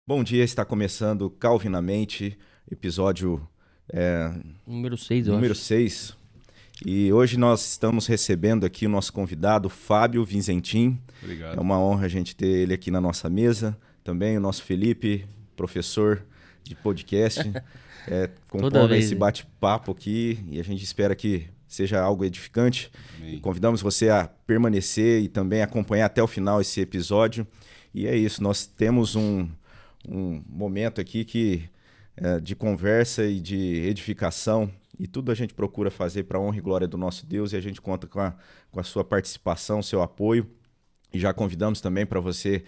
Bom dia, está começando Calvinamente, episódio Número 6, eu número acho. 6. E hoje nós estamos recebendo aqui o nosso convidado, Fábio Vizentim. Obrigado. É uma honra a gente ter ele aqui na nossa mesa. Também o nosso Felipe, professor de podcast, compondo vez, esse hein? bate-papo aqui. E a gente espera que seja algo edificante. Amém. E convidamos você a permanecer e também acompanhar até o final esse episódio. E é isso, nós temos um momento aqui de conversa e de edificação, e tudo a gente procura fazer para a honra e glória do nosso Deus, e a gente conta com a sua participação, seu apoio, e já convidamos também para você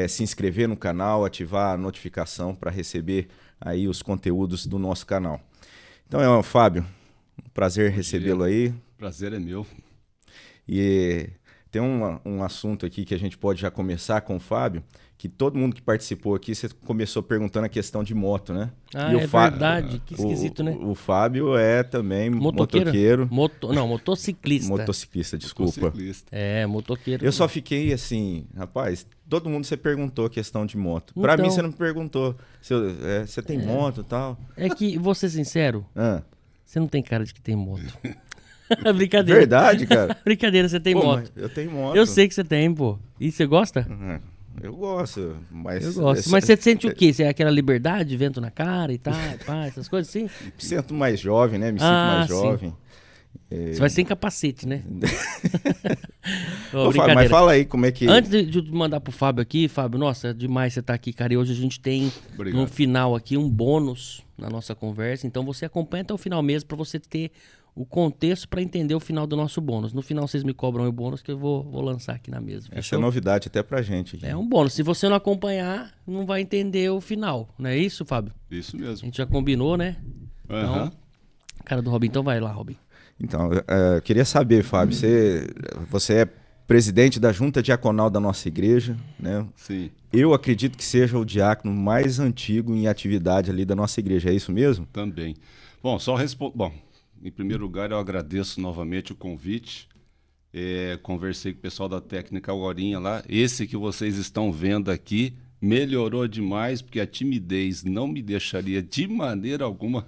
se inscrever no canal, ativar a notificação para receber aí os conteúdos do nosso canal. Então, Fábio, um prazer recebê-lo aí. Prazer é meu. E tem um assunto aqui que a gente pode já começar com o Fábio, que todo mundo que participou aqui, você começou perguntando a questão de moto, né? Ah, E é verdade. Que esquisito, né? O Fábio é também Motoqueiro? motoqueiro. Motociclista. Motociclista, desculpa. Motociclista. É, motoqueiro. Eu só fiquei assim, rapaz, todo mundo você perguntou a questão de moto. Pra Então. mim você não me perguntou. Você tem moto e tal? É que, vou ser sincero, Ah, você não tem cara de que tem moto. Brincadeira. verdade, cara? Brincadeira, você tem Pô, moto. mas eu tenho moto. Eu sei que você tem, pô. E você gosta? Eu gosto, mas... Eu gosto. Mas você sente o quê? Você é aquela liberdade, vento na cara e tal, pá, essas coisas assim? Me sinto mais jovem, né? Me sinto Ah, mais sim. jovem. Você vai sem capacete, né? Ô, Fábio, mas fala aí como é que... Antes de mandar pro Fábio aqui, Fábio, nossa, é demais você estar aqui, cara. E hoje a gente tem Obrigado. no final aqui um bônus na nossa conversa. Então você acompanha até o final mesmo pra você ter o contexto pra entender o final do nosso bônus. No final vocês me cobram o bônus que eu vou lançar aqui na mesa. Essa Fechou? é novidade até pra gente aqui. É um bônus. Se você não acompanhar, não vai entender o final. Não é isso, Fábio? Isso A mesmo. gente já combinou, né? Aham. Cara do Robin, então vai lá, Robin. Então, eu queria saber, Fábio, você é presidente da Junta Diaconal da nossa igreja, né? Sim, Eu acredito que seja o diácono mais antigo em atividade ali da nossa igreja, é isso mesmo? também. Bom, em primeiro lugar, eu agradeço novamente o convite. Conversei com o pessoal da técnica agorinha lá. Esse que vocês estão vendo aqui melhorou demais, porque a timidez não me deixaria de maneira alguma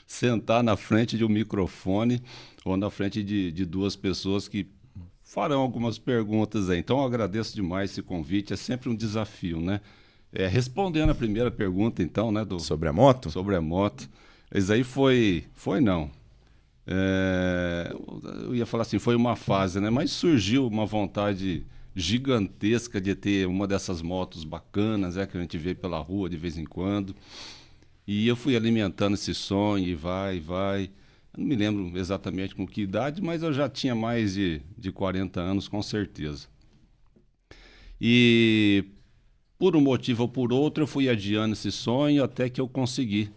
sentar na frente de um microfone ou na frente de duas pessoas que farão algumas perguntas aí. Então, eu agradeço demais esse convite. É sempre um desafio, né? Respondendo a primeira pergunta, então, né, Sobre a moto? sobre a moto. Isso aí foi não. Eu ia falar assim, foi uma fase, né? Mas surgiu uma vontade gigantesca de ter uma dessas motos bacanas, que a gente vê pela rua de vez em quando. E eu fui alimentando esse sonho e vai. Eu não me lembro exatamente com que idade, mas eu já tinha mais de 40 anos, com certeza. E por um motivo ou por outro, eu fui adiando esse sonho até que eu consegui.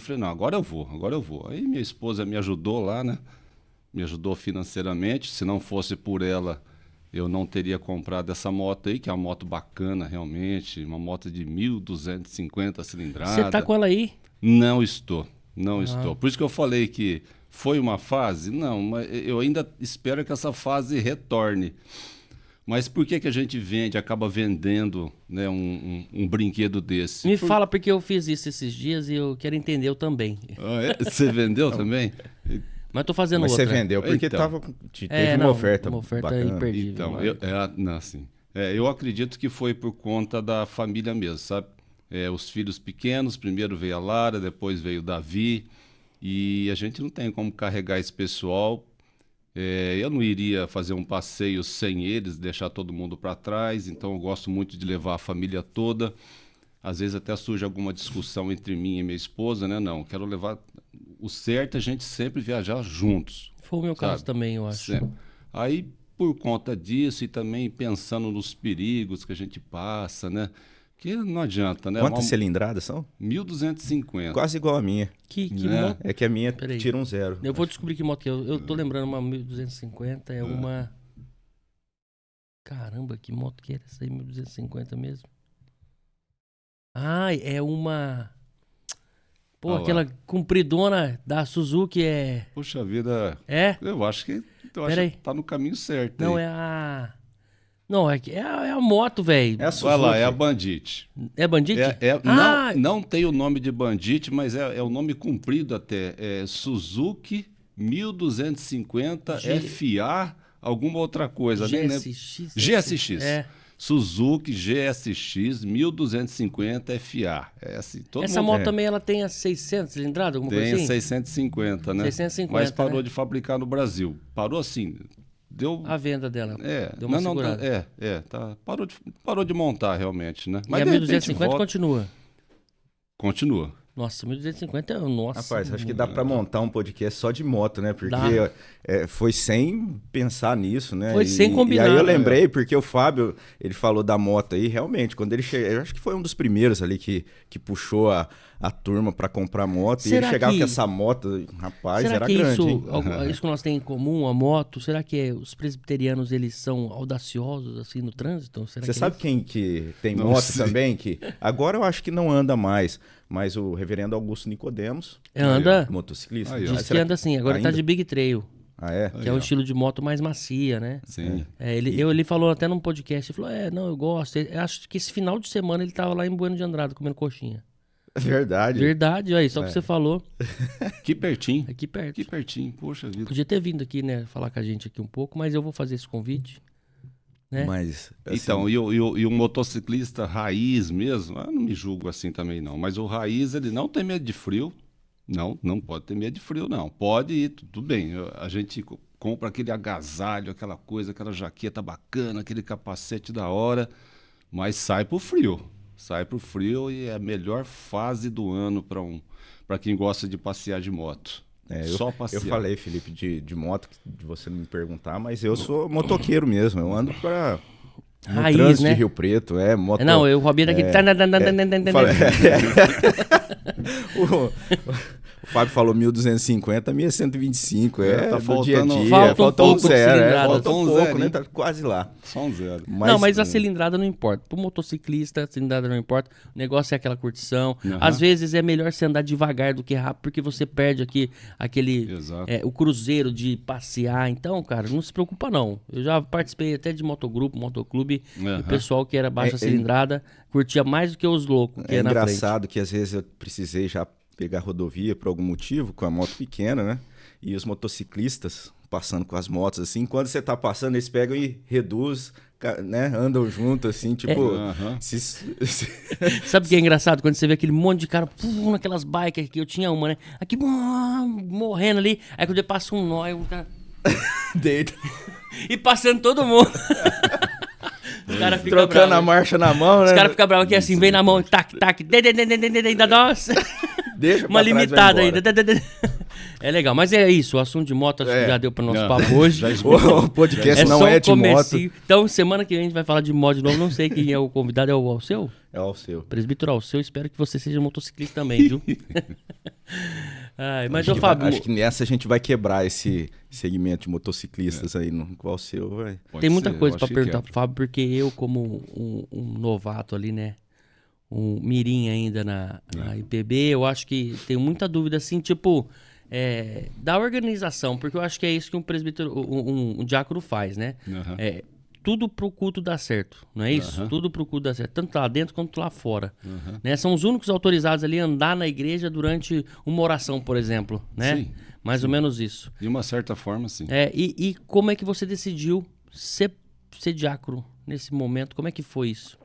Falei, não, agora eu vou. Aí minha esposa me ajudou lá, né? Me ajudou financeiramente. Se não fosse por ela, eu não teria comprado essa moto aí, que é uma moto bacana realmente. Uma moto de 1.250 cilindrada. Você tá com ela aí? Não estou. Por isso que eu falei que foi uma fase. Não, mas eu ainda espero que essa fase retorne. Mas por que a gente acaba vendendo, né, um brinquedo desse? Me fala, porque eu fiz isso esses dias e eu quero entender eu também. Ah, é? Você vendeu também? Mas tô fazendo Mas outra. você vendeu porque Então. teve uma oferta imperdível. bacana. Então, eu acredito que foi por conta da família mesmo, sabe? Os filhos pequenos, primeiro veio a Lara, depois veio o Davi, e a gente não tem como carregar esse pessoal. Eu não iria fazer um passeio sem eles, deixar todo mundo para trás, então eu gosto muito de levar a família toda. Às vezes até surge alguma discussão entre mim e minha esposa, né? Não, quero levar... O certo é a gente sempre viajar juntos. Foi o meu caso sabe? também, eu acho. Sempre. Aí, por conta disso e também pensando nos perigos que a gente passa, né? Que não adianta, né? Quantas cilindradas são? 1.250. Quase igual a minha. Que Né? moto? É que a minha Peraí. tira um zero. Eu vou descobrir que moto que é. Eu tô lembrando uma 1250, é uma... Caramba, que moto que era essa aí, 1250 mesmo? Ah, é uma... Pô, Olha lá. aquela compridona da Suzuki é... Puxa vida, É? eu acho que Peraí. tá no caminho certo. Não, aí. é a... Não, é a moto, velho. É a Vai lá, Suzuki. é a Bandit. É Bandit? Não tem o nome de Bandit, mas é o nome comprido até. É Suzuki 1250 FA, alguma outra coisa. Nem lembro. GSX. GSX. É. Suzuki GSX 1250 FA. É assim, Essa mundo moto também ela tem a 600 cilindrada, alguma tem coisa assim? 650, né? 650, mas parou né? de fabricar no Brasil. Parou assim. Deu. A venda dela. É, Deu uma segurada. tá. Parou de montar realmente, né? E a de repente 1250 volta. continua. Continua. Nossa, 1250 é. Nossa. Rapaz, acho que dá para montar um podcast só de moto, né? Porque Dá. foi sem pensar nisso, né? Foi sem combinar. E aí eu né? lembrei, porque o Fábio, ele falou da moto aí, realmente, quando ele chegou, eu acho que foi um dos primeiros ali que puxou a turma para comprar moto. E Será ele chegava que- com essa moto, rapaz, Será era que grande, isso, hein? isso que nós temos em comum, a moto, será que os presbiterianos eles são audaciosos assim no trânsito? Será Você que sabe é quem que tem Não moto sei. também? Que agora eu acho que não anda mais, mas o reverendo Augusto Nicodemos, Anda, motociclista. Aí, ó. diz Mas que será anda assim, agora ainda? tá de Big Trail, Ah, é? que é um estilo de moto mais macia, né? Sim. Ele falou até num podcast, ele falou, não, eu gosto, eu acho que esse final de semana ele tava lá em Bueno de Andrade comendo coxinha. Verdade. Verdade, aí, só que você falou, Que pertinho. aqui perto. Que pertinho, poxa vida. Podia ter vindo aqui, né, falar com a gente aqui um pouco, mas eu vou fazer esse convite, né? Mas, assim, Então, e o motociclista raiz mesmo, eu não me julgo assim também não, mas o raiz, ele não tem medo de frio. Não pode ter medo de frio, não. Pode ir, tudo bem. A gente compra aquele agasalho, aquela coisa, aquela jaqueta bacana, aquele capacete da hora, mas sai pro frio. Sai pro frio e é a melhor fase do ano para quem gosta de passear de moto. Só passear. eu falei, Felipe, de moto, de você não me perguntar, mas eu sou motoqueiro mesmo. Eu ando para no Raiz, trânsito né? de Rio Preto, moto. Não, o Robinho daqui. O Fábio falou 1250, a minha é 125. Tá do dia a faltando- dia. falta um Faltou pouco de zero. cilindrada. Falta um Faltou um pouco, zero, né? hein? Tá quase lá. Só um zero. Não, mas a cilindrada não importa. Pro motociclista, a cilindrada não importa. O negócio é aquela curtição. Aham. Às vezes é melhor você andar devagar do que rápido, porque você perde aqui aquele Exato. o cruzeiro de passear. Então, cara, não se preocupa não. Eu já participei até de motogrupo, motoclube. E Aham. o pessoal que era baixa É- cilindrada curtia mais do que os loucos que É na frente. engraçado que às vezes eu precisei já pegar rodovia por algum motivo, com a moto pequena, né? E os motociclistas passando com as motos assim, quando você tá passando, eles pegam e reduzem, né? Andam junto assim, tipo... Aham. Sabe o que é engraçado? Quando você vê aquele monte de cara naquelas bikes aqui, eu tinha uma, né? Aqui morrendo ali. Aí quando eu passo um nó, o cara... Deita, E passando todo mundo. Os caras ficam trocando a bravos. marcha na mão, né? Os caras ficam bravos aqui assim, vem na mão, tac, tac, ainda nossa. Deixa Uma pra trás, limitada vai ainda. embora. É legal, mas é isso, o assunto de moto acho que já deu para nosso Não, papo hoje. já esgotou. O podcast É não só é um de moto. comecinho. Então, semana que vem a gente vai falar de moto de novo. Não sei quem é o convidado, é o Alceu? É o seu. Presbítero Alceu, espero que você seja motociclista também, viu? Ai, mas, ô Acho que Fábio, acho que nessa a gente vai quebrar esse segmento de motociclistas aí, no qual o seu vai... Pode tem muita ser, coisa eu para acho que perguntar quebra. pro Fábio, porque eu, como um novato ali, né? Um mirim ainda na IPB, eu acho que tenho muita dúvida, assim, tipo, da organização, porque eu acho que é isso que um presbítero, um diácono faz, né? Aham. Tudo pro culto dar certo, não é isso? Aham. Tudo pro culto dar certo, tanto lá dentro quanto lá fora. Né? São os únicos autorizados ali a andar na igreja durante uma oração, por exemplo, né? Sim, Mais ou menos isso. De uma certa forma, sim. E como é que você decidiu ser diácono nesse momento? Como é que foi isso?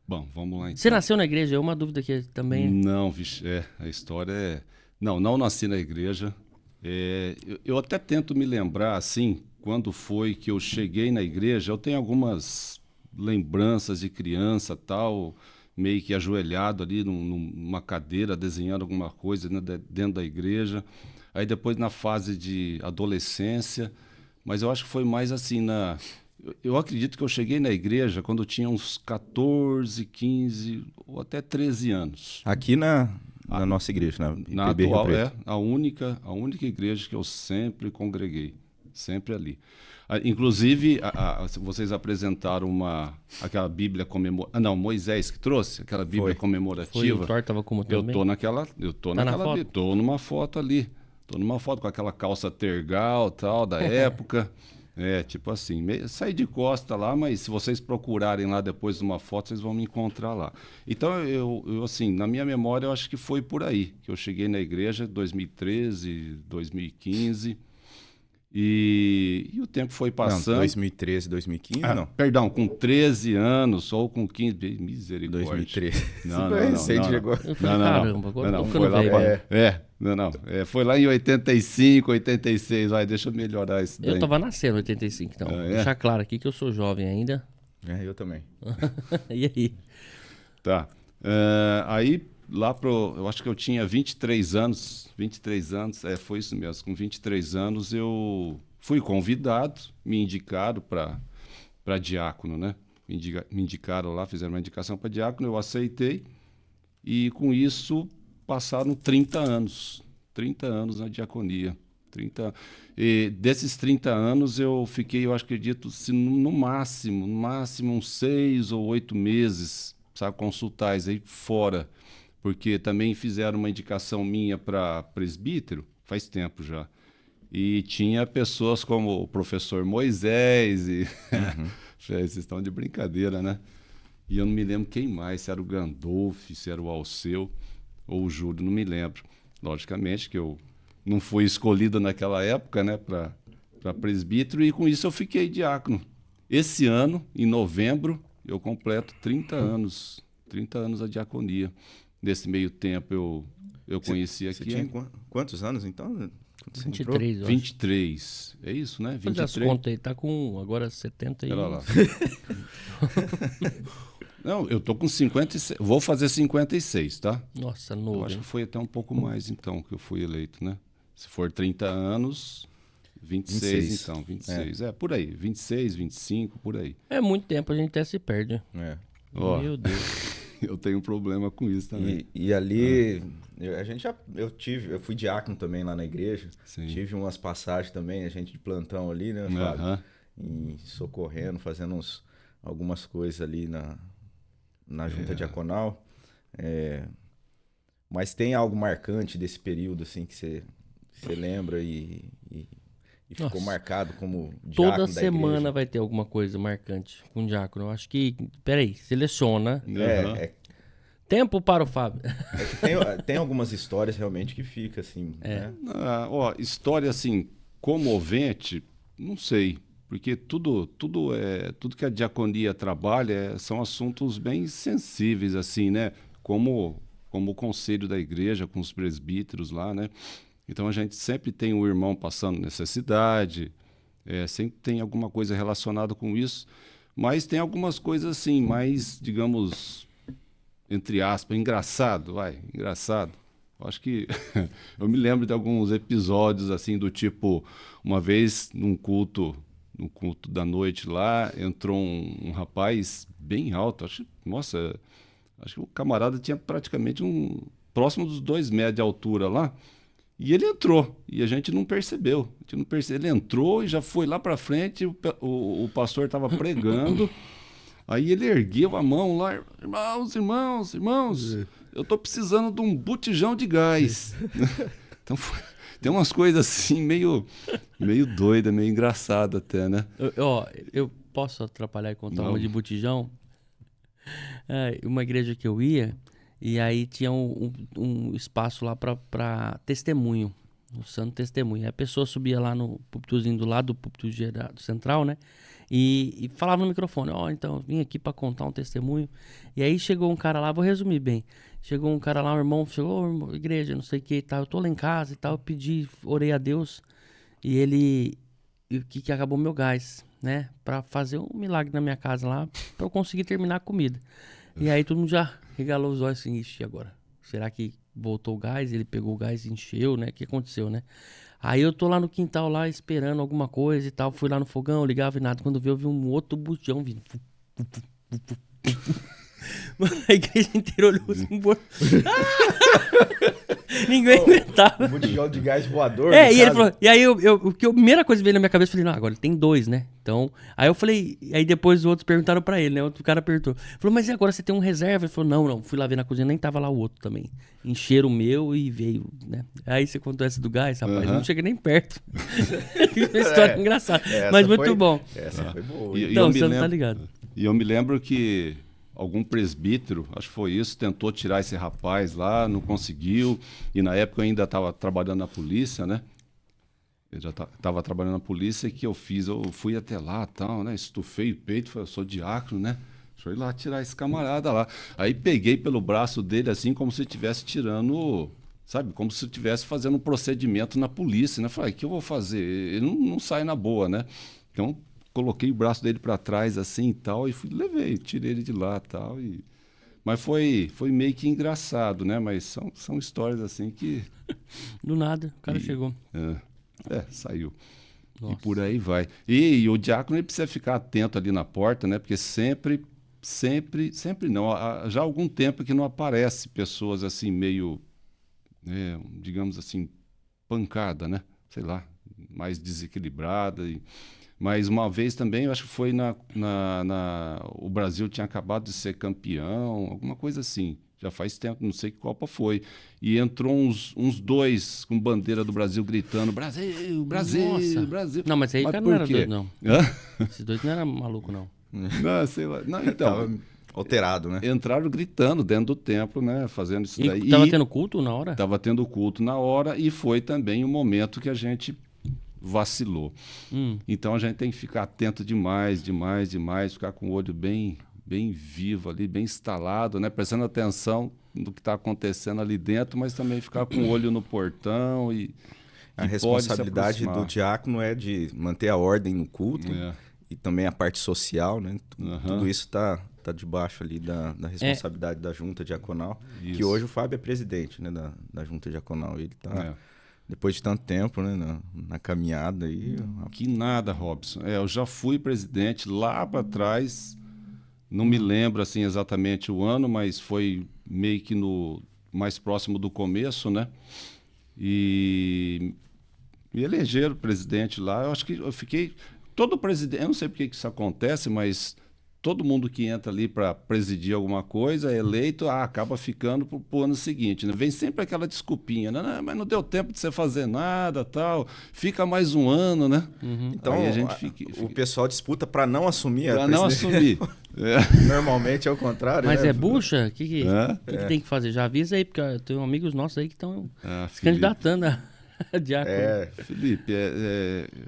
Bom, vamos lá então. Você nasceu na igreja? É uma dúvida que também... Não, vixe, a história é... Não nasci na igreja. Eu até tento me lembrar, assim, quando foi que eu cheguei na igreja. Eu tenho algumas lembranças de criança, tal, meio que ajoelhado ali numa cadeira, desenhando alguma coisa, né, dentro da igreja. Aí depois na fase de adolescência, mas eu acho que foi mais assim, eu acredito que eu cheguei na igreja quando eu tinha uns 14, 15 ou até 13 anos. Aqui na nossa igreja, Na IPB Rio atual, Preto. a única igreja que eu sempre congreguei, sempre ali. Inclusive, vocês apresentaram aquela Bíblia comemorativa. Não, Moisés que trouxe aquela Bíblia Foi. comemorativa. o Thor tava como também? Eu tô Tá na naquela, foto? tô numa foto ali. Tô numa foto com aquela calça tergal, tal, da época. Tipo assim, saí de costa lá, mas se vocês procurarem lá depois de uma foto, vocês vão me encontrar lá. Então, eu assim, na minha memória, eu acho que foi por aí, que eu cheguei na igreja em 2013, 2015, e o tempo foi passando. Não, 2013, 2015, não. Perdão, com 13 anos ou com 15, misericórdia. 2013. Não. Eu falei, caramba, agora não, tô foi ficando lá velho. foi lá em 85, 86, deixa eu melhorar isso daí. Eu tava nascendo em 85, então. Vou deixar claro aqui que eu sou jovem ainda. Eu também. E aí? Tá. Aí, eu acho que eu tinha 23 anos, foi isso mesmo, com 23 anos eu fui convidado, me indicaram para diácono, né? Me indicaram lá, fizeram uma indicação para diácono, eu aceitei, e com isso passaram 30 anos na diaconia. E desses 30 anos eu fiquei, eu acredito, no máximo uns 6 ou 8 meses, sabe, consultais aí fora, porque também fizeram uma indicação minha para presbítero, faz tempo já. E tinha pessoas como o professor Moisés, e vocês estão de brincadeira, né? E eu não me lembro quem mais, se era o Gandolf, se era o Alceu ou o Júlio, não me lembro. Logicamente que eu não fui escolhido naquela época, né, para presbítero, e com isso eu fiquei diácono. Esse ano, em novembro, eu completo 30 anos a diaconia. Nesse meio tempo eu conheci aqui... Você tinha quantos anos, então? 23, eu acho. 23. É isso, né? 23. Faz as contas aí, tá com agora 70 e... Pera lá. Não, eu tô com 56. Vou fazer 56, tá? Nossa, Eu novo. acho que foi até um pouco mais, então, que eu fui eleito, né? Se for 30 anos, 26 então. 26. Por aí. 26, 25, por aí. É muito tempo, a gente até se perde. Ó, Meu Deus. eu tenho um problema com isso também. E ali, eu fui diácono também lá na igreja. Sim. Tive umas passagens também, a gente de plantão ali, né, Fábio? Socorrendo, fazendo algumas coisas ali na junta diaconal. Mas tem algo marcante desse período, assim, que você lembra e ficou marcado como diácono Toda da semana igreja? vai ter alguma coisa marcante com o diácono. Eu acho que... Peraí, seleciona. Tempo para o Fábio. Tem algumas histórias realmente que fica assim, né? História assim, comovente, não sei. Porque tudo que a diaconia trabalha são assuntos bem sensíveis, assim, né? Como o conselho da igreja, com os presbíteros lá, né? Então a gente sempre tem um irmão passando necessidade, sempre tem alguma coisa relacionada com isso, mas tem algumas coisas assim, mais, digamos, entre aspas, engraçado. Eu acho que eu me lembro de alguns episódios assim do tipo, uma vez no culto da noite lá, entrou um rapaz bem alto, acho que o camarada tinha praticamente próximo dos 2 metros de altura lá, e ele entrou, e a gente não percebeu. Ele entrou e já foi lá para frente, o pastor estava pregando, aí ele ergueu a mão lá, irmãos, eu estou precisando de um botijão de gás. Então, tem umas coisas assim, meio doida, meio engraçada até, né? Eu posso atrapalhar e contar uma de botijão? Uma igreja que eu ia, e aí tinha um espaço lá para testemunho, o santo testemunho. Aí a pessoa subia lá no púlpitozinho do lado do púlpito central, né? E falava no microfone, então, vim aqui para contar um testemunho. E aí chegou um cara lá, vou resumir bem. Chegou um cara lá, um irmão, chegou, igreja, não sei o que e tal. Eu tô lá em casa e tal, eu pedi, orei a Deus. E ele, que acabou meu gás, né? Pra fazer um milagre na minha casa lá, pra eu conseguir terminar a comida. E aí todo mundo já regalou os olhos assim, ixi, agora? Será que voltou o gás? Ele pegou o gás e encheu, né? O que aconteceu, né? Aí eu tô lá no quintal, lá, esperando alguma coisa e tal. Fui lá no fogão, ligava e nada. Quando eu vi um outro botijão vindo. Mano, a igreja inteira olhou assim, Ninguém aguentava. Um botijão de gás voador. É, no e ele caso. falou, e aí a primeira coisa que veio na minha cabeça, eu falei, não, agora ele tem 2, né? Então, aí eu falei, aí depois os outros perguntaram pra ele, né? Outro cara perguntou, falou, mas e agora você tem um reserva? Ele falou, não, fui lá ver na cozinha, nem tava lá o outro também. Encheram o meu e veio, né? Aí você contou essa do gás, rapaz, eu não cheguei nem perto. Uma história engraçada, mas muito bom. Essa foi boa. Então, você não tá ligado. E eu me lembro que algum presbítero, acho que foi isso, tentou tirar esse rapaz lá, não conseguiu. E na época eu ainda estava trabalhando na polícia, né? Eu já estava trabalhando na polícia. E que eu fiz? Eu fui até lá, tal, né? Estufei o peito, falei, eu sou diácono, né? Deixa eu ir lá tirar esse camarada lá. Aí peguei pelo braço dele, assim, como se estivesse tirando, sabe? Como se estivesse fazendo um procedimento na polícia, né? Falei, o que eu vou fazer? Ele não sai na boa, né? Então, coloquei o braço dele para trás, assim, e tal, e levei, tirei ele de lá, tal, e... Mas foi meio que engraçado, né? Mas são histórias, assim, que... Do nada, o cara chegou. Saiu. Nossa. E por aí vai. E o diácono, ele precisa ficar atento ali na porta, né? Porque sempre não, já há algum tempo que não aparece pessoas, assim, meio, digamos assim, pancada, né? Sei lá, mais desequilibrada. Mas uma vez também, eu acho que foi o Brasil tinha acabado de ser campeão, alguma coisa assim. Já faz tempo, não sei que Copa foi. E entrou uns 2 com bandeira do Brasil gritando: Brasil, Brasil, Nossa. Brasil. Não, mas aí o cara não por era quê? doido, não. Hã? Esses dois não eram maluco, não. Não, sei lá. Não, então, Tava alterado, né? entraram gritando dentro do templo, né? Fazendo isso daí. E tava tendo culto na hora? Tava tendo culto na hora e foi também o momento que a gente vacilou. Então a gente tem que ficar atento demais, ficar com o olho bem vivo ali, bem instalado, né? Prestando atenção no que está acontecendo ali dentro, mas também ficar com o olho no portão e A pode se responsabilidade do aproximar. diácono é de manter a ordem no culto É. e também a parte social, né? Aham. Tudo isso tá debaixo ali da responsabilidade da junta diaconal, que Isso. hoje o Fábio é presidente, né, da junta diaconal. Ele tá, É. depois de tanto tempo, né, na caminhada aí. Que nada, Robson. Eu já fui presidente lá para trás, não me lembro assim exatamente o ano, mas foi meio que no mais próximo do começo, né? E me elegeram presidente lá. Eu acho que eu fiquei todo presidente. Eu não sei porque que isso acontece, mas todo mundo que entra ali para presidir alguma coisa é eleito, acaba ficando para o ano seguinte, né? Vem sempre aquela desculpinha, né? Não, mas não deu tempo de você fazer nada, tal. Fica mais um ano, né? Então, Aí a gente o pessoal disputa para não assumir a para não presidência. assumir. É. Normalmente é o contrário, Mas né? é bucha? O que Hã? tem que fazer? Já avisa aí, porque eu tenho amigos nossos aí que estão Ah, se Felipe. candidatando a diácono. Felipe,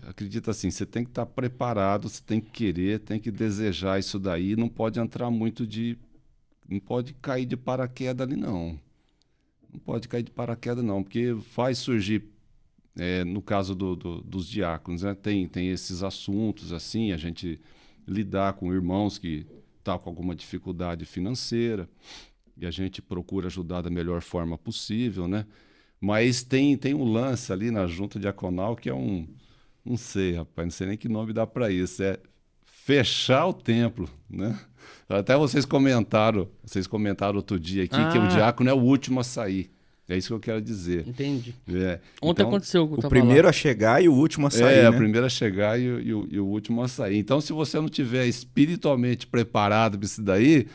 acredita assim, você tem que estar preparado, você tem que querer, tem que desejar isso daí, não pode entrar muito não pode cair de paraquedas ali não. Não pode cair de paraquedas não, porque faz surgir, no caso dos diáconos, né, tem esses assuntos assim, a gente lidar com irmãos que estão com alguma dificuldade financeira e a gente procura ajudar da melhor forma possível, né? Mas tem um lance ali na junta diaconal que é não sei, rapaz, não sei nem que nome dá para isso, é fechar o templo, né? Até vocês comentaram outro dia aqui que o diácono é o último a sair. É isso que eu quero dizer. Entendi. É. Ontem Então, aconteceu que eu O tava primeiro lá. a chegar e o último a sair, a né? primeira a chegar e o último a sair. Então, se você não tiver espiritualmente preparado para isso daí,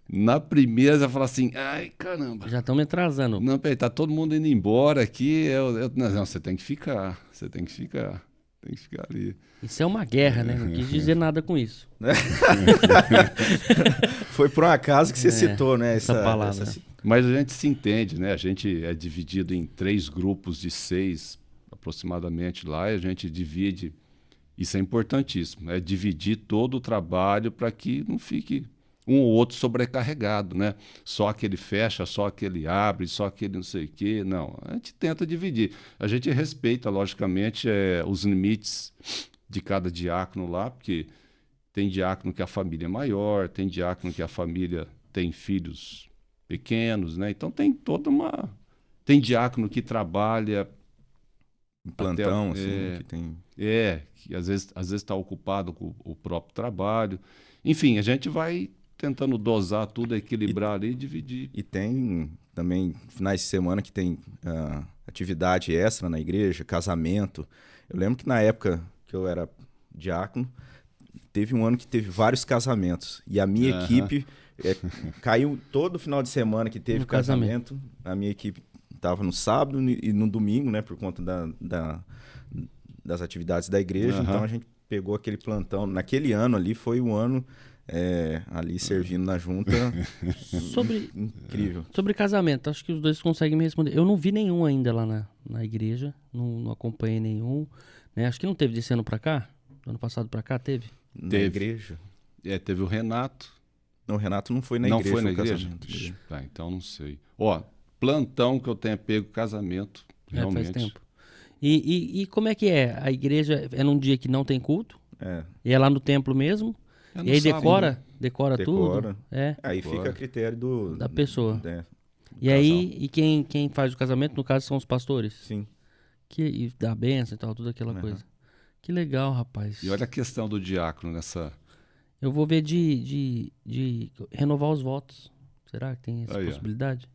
na primeira você vai falar assim, ai, caramba. Já estão me atrasando. Não, peraí, tá todo mundo indo embora aqui. Não, você tem que ficar. Você tem que ficar. Tem que ficar ali. Isso é uma guerra, né? Não quis dizer nada com isso. Foi por um acaso que você citou, né? essa palavra. Mas a gente se entende, né? A gente é dividido em 3 grupos de 6, aproximadamente lá, e a gente divide. Isso é importantíssimo, é dividir todo o trabalho para que não fique um ou outro sobrecarregado, né? Só aquele fecha, só aquele abre, só aquele não sei o quê. Não, a gente tenta dividir. A gente respeita, logicamente, os limites de cada diácono lá, porque tem diácono que a família é maior, tem diácono que a família tem filhos pequenos, né? Então tem toda uma... Tem diácono que trabalha... Um plantão, assim, que tem... que às vezes está ocupado com o próprio trabalho. Enfim, a gente vai tentando dosar tudo, equilibrar ali e dividir. E tem também finais de semana que tem atividade extra na igreja, casamento. Eu lembro que na época que eu era diácono, teve um ano que teve vários casamentos. E a minha equipe caiu todo final de semana que teve casamento. A minha equipe estava no sábado e no domingo, né? Por conta das atividades da igreja. Então a gente pegou aquele plantão. Naquele ano ali foi um ano ali servindo na junta. Incrível. Sobre casamento, acho que os dois conseguem me responder. Eu não vi nenhum ainda lá na igreja. Não acompanhei nenhum. Né? Acho que não teve desse ano pra cá. Do ano passado pra cá, teve? Na igreja. Teve o Renato. Não, o Renato não foi na igreja. Não foi na igreja? Casamento. Tá, então não sei. Ó, plantão que eu tenha pego casamento, realmente. Faz tempo. E como é que é? A igreja é num dia que não tem culto? E é lá no templo mesmo? E aí decora tudo? Aí fica a critério da pessoa. E casal. aí, quem faz o casamento, no caso, são os pastores? Sim. E dá a benção e tal, tudo aquela coisa. Que legal, rapaz. E olha a questão do diácono nessa... Eu vou ver de renovar os votos. Será que tem essa possibilidade?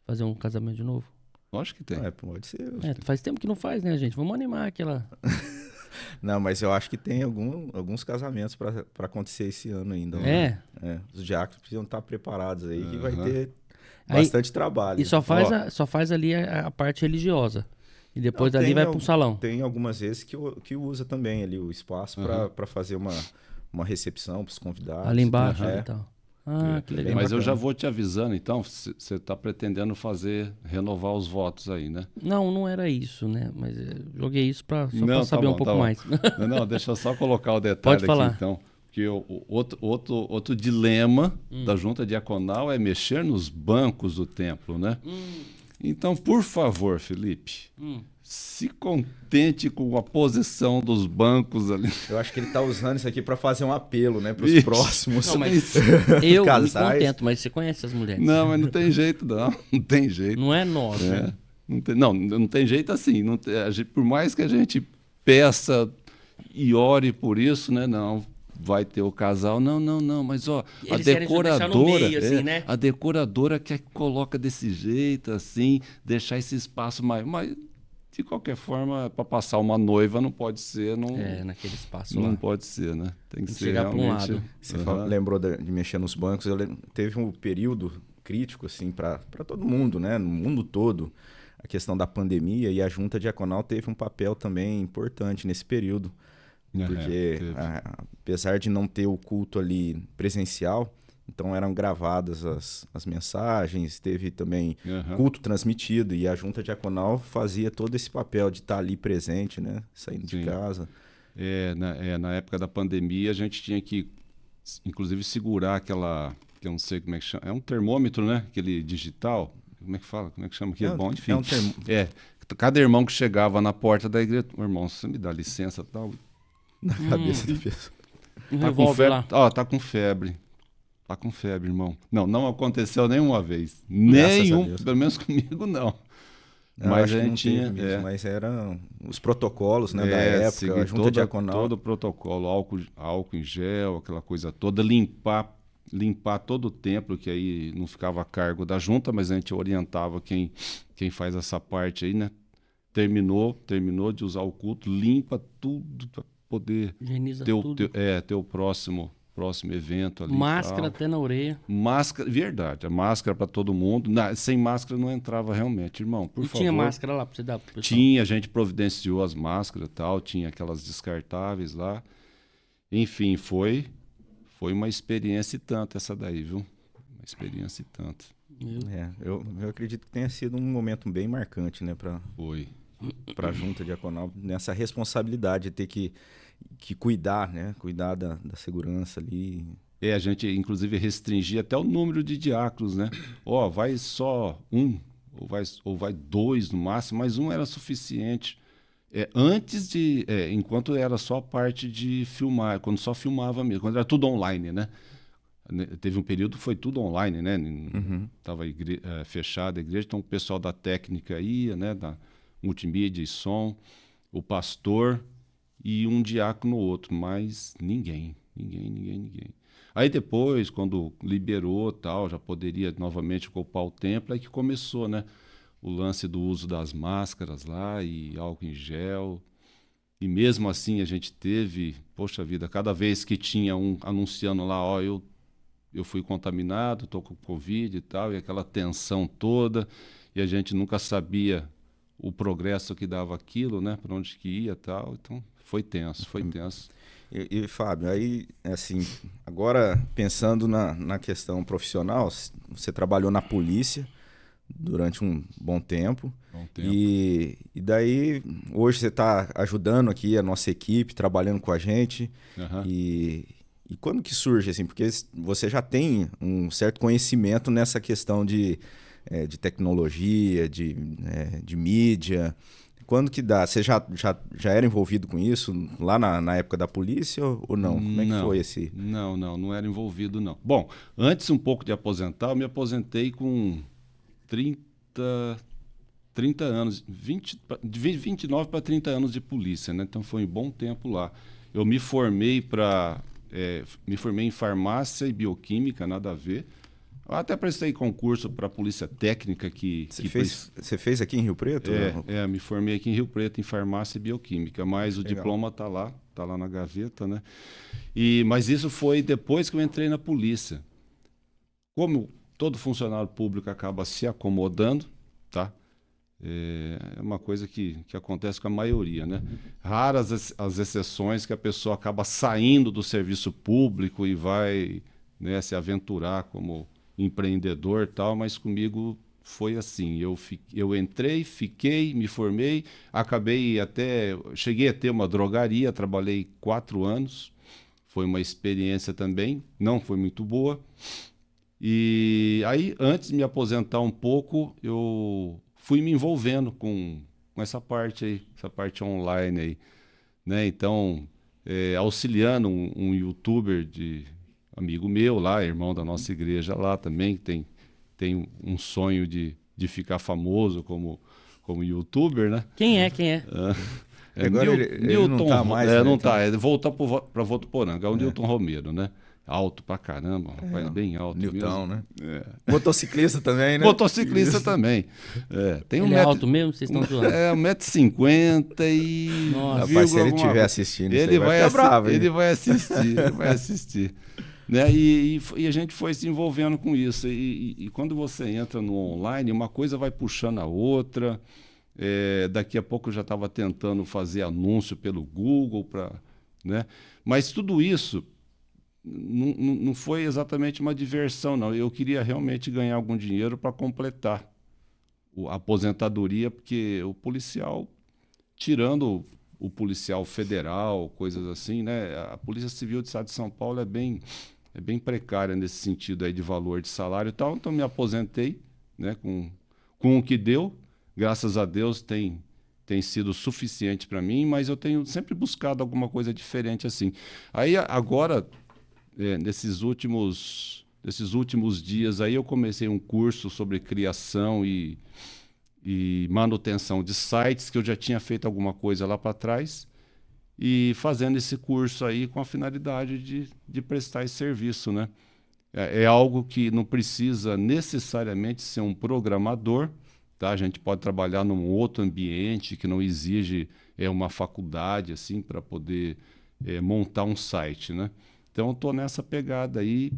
Fazer um casamento de novo? Lógico que tem. Pode ser. Faz tempo que não faz, né, gente? Vamos animar aquela... Não, mas eu acho que tem alguns casamentos para acontecer esse ano ainda. Os diáconos precisam estar preparados aí, que vai ter bastante trabalho. E só faz ali a parte religiosa. E depois dali vai para um salão. Tem algumas vezes que usa também ali o espaço para fazer uma recepção para os convidados. Ali embaixo e tal. Que legal. Mas eu já vou te avisando, então, você está pretendendo renovar os votos aí, né? Não era isso, né? Mas eu joguei isso para saber um pouco mais. Não, deixa eu só colocar o detalhe Pode falar. aqui, então. Que outro dilema da junta diaconal é mexer nos bancos do templo, né? Então, por favor, Felipe, se contente com a posição dos bancos ali. Eu acho que ele está usando isso aqui para fazer um apelo, né, para os próximos. Não, mas eu casais. Me contento, mas você conhece as mulheres. Não, mas não tem jeito, não. Não tem jeito. Não é nosso. Né? Não tem jeito assim. Não tem, por mais que a gente peça e ore por isso, né? Não. Vai ter o casal, não, mas ó, a decoradora, meio, assim, né? A decoradora que coloca desse jeito, assim, deixar esse espaço maior, mas de qualquer forma, para passar uma noiva não pode ser, naquele espaço não lá. Pode ser, né? Tem que ser chegar realmente. Para um lado. Você lembrou de mexer nos bancos? Teve um período crítico assim para todo mundo, né? No mundo todo, a questão da pandemia, e a junta diaconal teve um papel também importante nesse período. Porque, apesar de não ter o culto ali presencial, então eram gravadas as mensagens, teve também culto transmitido, e a junta diaconal fazia todo esse papel de estar ali presente, né? Saindo de casa. Na época da pandemia, a gente tinha que, inclusive, segurar aquela, que eu não sei como é que chama, é um termômetro, né? Aquele digital, como é que fala? Como é que chama aqui? Bom, enfim. Cada irmão que chegava na porta da igreja, irmão, você me dá licença e tal... Na cabeça da pessoa. Tá com febre. Tá com febre. Tá com febre, irmão. Não aconteceu nenhuma vez. Pelo menos comigo não. Mas a gente tinha. Mas eram os protocolos, né, da época, a junta diaconal. Todo o protocolo, álcool em gel, aquela coisa toda, limpar todo o templo, que aí não ficava a cargo da junta, mas a gente orientava quem faz essa parte aí, né? Terminou de usar o culto, limpa tudo para poder ter o próximo evento ali. Máscara até na orelha. Máscara, verdade, a máscara para todo mundo. Sem máscara não entrava realmente, irmão, por favor. Tinha máscara lá para você dar pro pessoal? Tinha, a gente providenciou as máscaras e tal, tinha aquelas descartáveis lá. Enfim, foi uma experiência e tanto essa daí, viu? Uma experiência e tanto. Eu acredito que tenha sido um momento bem marcante, né, para a junta diaconal, nessa responsabilidade de ter que cuidar, né? Cuidar da segurança ali. A gente, inclusive, restringia até o número de diáconos, né? Vai só um, ou vai dois no máximo, mas um era suficiente. Enquanto era só a parte de filmar, quando só filmava mesmo, quando era tudo online, né? Teve um período que foi tudo online, né? Estava fechada a igreja, então o pessoal da técnica ia, né? Da multimídia e som, o pastor e um diácono outro, mas ninguém. Aí depois, quando liberou tal, já poderia novamente ocupar o templo, aí que começou, né? O lance do uso das máscaras lá e álcool em gel. E mesmo assim a gente teve, poxa vida, cada vez que tinha um anunciando lá, ó, eu fui contaminado, estou com Covid e tal, e aquela tensão toda, e a gente nunca sabia o progresso que dava aquilo, né? Para onde que ia e tal. Então foi tenso, foi tenso. E Fábio, aí, assim, agora pensando na questão profissional, você trabalhou na polícia durante um bom tempo. Bom tempo. E daí, hoje você está ajudando aqui a nossa equipe, trabalhando com a gente. Aham. E quando que surge, assim, porque você já tem um certo conhecimento nessa questão de tecnologia, de mídia. Quando que dá? Você já era envolvido com isso lá na época da polícia ou não? Como é que foi esse? Não era envolvido, não. Bom, antes um pouco de aposentar, eu me aposentei com 30 anos, de 29 para 30 anos de polícia, né? Então foi um bom tempo lá. Eu me formei em farmácia e bioquímica, nada a ver. Eu até prestei concurso para a polícia técnica Você fez aqui em Rio Preto? Me formei aqui em Rio Preto em farmácia e bioquímica, mas o Legal. diploma tá lá na gaveta, né? Mas isso foi depois que eu entrei na polícia. Como todo funcionário público acaba se acomodando, tá? É uma coisa que acontece com a maioria, né? Raras as exceções que a pessoa acaba saindo do serviço público e vai, né, se aventurar como empreendedor e tal, mas comigo foi assim. Eu entrei, fiquei, me formei, cheguei a ter uma drogaria, trabalhei 4 anos, foi uma experiência também, não foi muito boa. E aí, antes de me aposentar um pouco, eu fui me envolvendo com essa parte aí, essa parte online aí, né? Então, auxiliando um youtuber amigo meu lá, irmão da nossa igreja lá também, que tem um sonho de ficar famoso como youtuber, né? Quem é? Agora ele não tá mais, né? Não tá, ele voltou para Votuporanga, é o Newton Romero, né? Alto pra caramba, rapaz, bem alto Newton, mesmo. né? Motociclista também, né? Motociclista também. Tem Ele é alto mesmo? Vocês estão zoando? 1,50 m e... Nossa. Rapaz, se ele estiver assistindo, ele vai ficar bravo, hein? Ele vai assistir. Né? E a gente foi se envolvendo com isso. E quando você entra no online, uma coisa vai puxando a outra. Daqui a pouco eu já estava tentando fazer anúncio pelo Google, né? Mas tudo isso não foi exatamente uma diversão, não. Eu queria realmente ganhar algum dinheiro para completar a aposentadoria, porque o policial, tirando o policial federal, coisas assim, né? A Polícia Civil do Estado de São Paulo é bem precária nesse sentido aí de valor de salário e tal. Então me aposentei, né, com o que deu. Graças a Deus tem sido suficiente para mim, mas eu tenho sempre buscado alguma coisa diferente assim. Aí agora, nesses últimos dias aí, eu comecei um curso sobre criação e manutenção de sites, que eu já tinha feito alguma coisa lá para trás, e fazendo esse curso aí com a finalidade de prestar esse serviço, né? É algo que não precisa necessariamente ser um programador, tá? A gente pode trabalhar num outro ambiente que não exige uma faculdade assim para poder montar um site, né? Então, eu estou nessa pegada aí,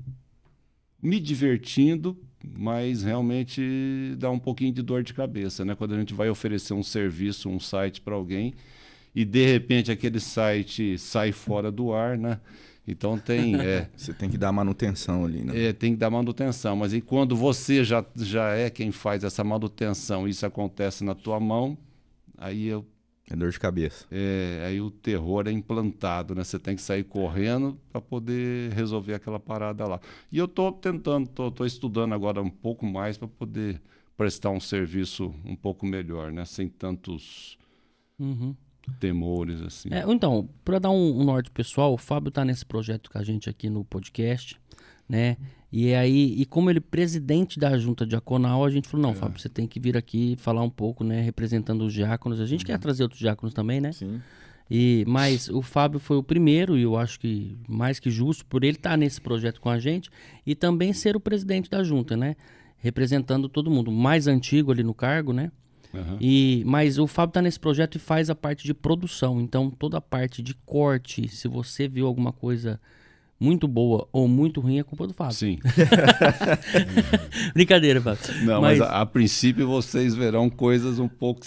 me divertindo, mas realmente dá um pouquinho de dor de cabeça, né? Quando a gente vai oferecer um serviço, um site para alguém, e de repente aquele site sai fora do ar, né? Então Você tem que dar manutenção ali, né? Tem que dar manutenção, mas e quando você já é quem faz essa manutenção, isso acontece na tua mão, aí É dor de cabeça. aí o terror é implantado, né? Você tem que sair correndo para poder resolver aquela parada lá. E eu estou tentando, estou estudando agora um pouco mais para poder prestar um serviço um pouco melhor, né? Sem tantos temores assim. Então, para dar um norte pessoal, o Fábio está nesse projeto com a gente aqui no podcast, né? E como ele é presidente da junta diaconal, a gente falou, não, Fábio, você tem que vir aqui falar um pouco, né? Representando os diáconos. A gente quer trazer outros diáconos também, né? Sim. Mas o Fábio foi o primeiro, e eu acho que mais que justo, por ele estar nesse projeto com a gente e também ser o presidente da junta, né? Representando todo mundo. O mais antigo ali no cargo, né? Aham. Mas o Fábio está nesse projeto e faz a parte de produção. Então, toda a parte de corte, se você viu alguma coisa muito boa ou muito ruim, é culpa do Fábio. Sim. Brincadeira, Fábio. Não, mas a princípio vocês verão coisas um pouco.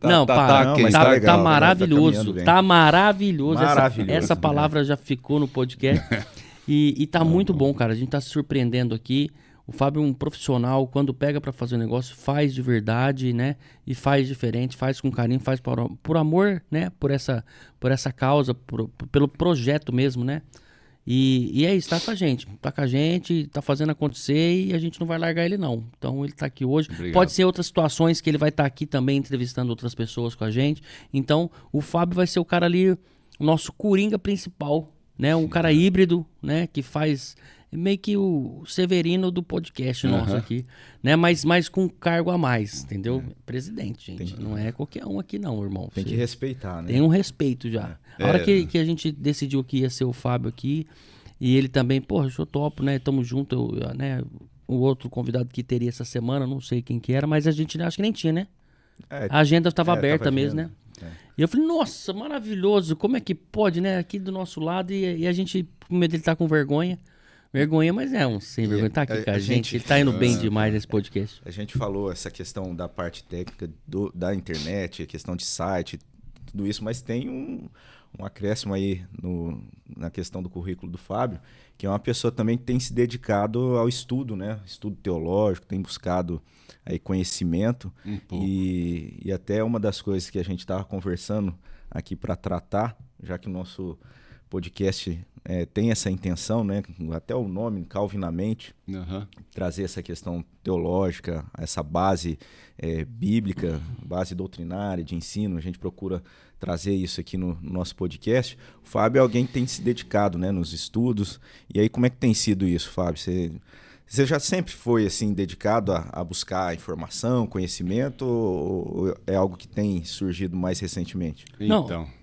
Não, para. Não, mas Tá, tá legal, tá maravilhoso. caminhando bem. Tá maravilhoso. Maravilhoso, Essa né? palavra já ficou no podcast. E tá muito bom, cara. A gente tá se surpreendendo aqui. O Fábio é um profissional. Quando pega pra fazer o negócio, faz de verdade, né? E faz diferente, faz com carinho, faz por amor, né? Por essa causa, pelo projeto mesmo, né? E é isso, tá com a gente. Tá com a gente, tá fazendo acontecer e a gente não vai largar ele, não. Então ele tá aqui hoje. Obrigado. Pode ser outras situações que ele vai estar aqui também entrevistando outras pessoas com a gente. Então o Fábio vai ser o cara ali, o nosso coringa principal, né? Um cara híbrido, né? Que faz meio que o Severino do podcast nosso aqui, né? Mas com cargo a mais, entendeu? Presidente, gente. Não é qualquer um aqui não, irmão. Tem que respeitar, né? Tem um respeito já. A hora que a gente decidiu que ia ser o Fábio aqui, e ele também, porra, eu topo, né? Tamo junto, né? O outro convidado que teria essa semana, não sei quem que era, mas a gente acho que nem tinha, né? A agenda estava aberta mesmo, né? E eu falei, nossa, maravilhoso, como é que pode, né? Aqui do nosso lado, e a gente, com medo dele estar com vergonha. Vergonha, mas é um sem vergonha. Tá aqui com a gente. Ele tá indo bem demais nesse podcast. A gente falou essa questão da parte técnica da internet, a questão de site, tudo isso, mas tem um acréscimo aí na questão do currículo do Fábio, que é uma pessoa também que tem se dedicado ao estudo, né? Estudo teológico, tem buscado aí conhecimento. E até uma das coisas que a gente estava conversando aqui para tratar, já que o nosso podcast tem essa intenção, né? Até o nome, Calvinamente, trazer essa questão teológica, essa base bíblica, base doutrinária, de ensino. A gente procura trazer isso aqui no nosso podcast. O Fábio é alguém que tem se dedicado, né, nos estudos. E aí, como é que tem sido isso, Fábio? Você já sempre foi assim dedicado a buscar informação, conhecimento, ou é algo que tem surgido mais recentemente?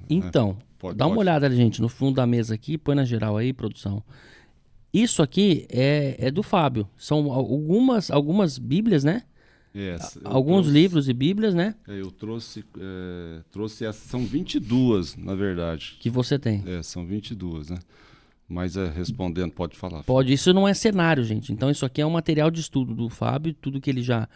Então, dá uma olhada, gente, no fundo da mesa aqui, põe na geral aí, produção. Isso aqui é do Fábio. São algumas bíblias, né? Alguns livros e bíblias, né? Eu trouxe essas, são 22, na verdade. Que você tem. São 22, né? Mas respondendo, pode falar. Pode, isso não é cenário, gente. Então isso aqui é um material de estudo do Fábio, tudo que ele já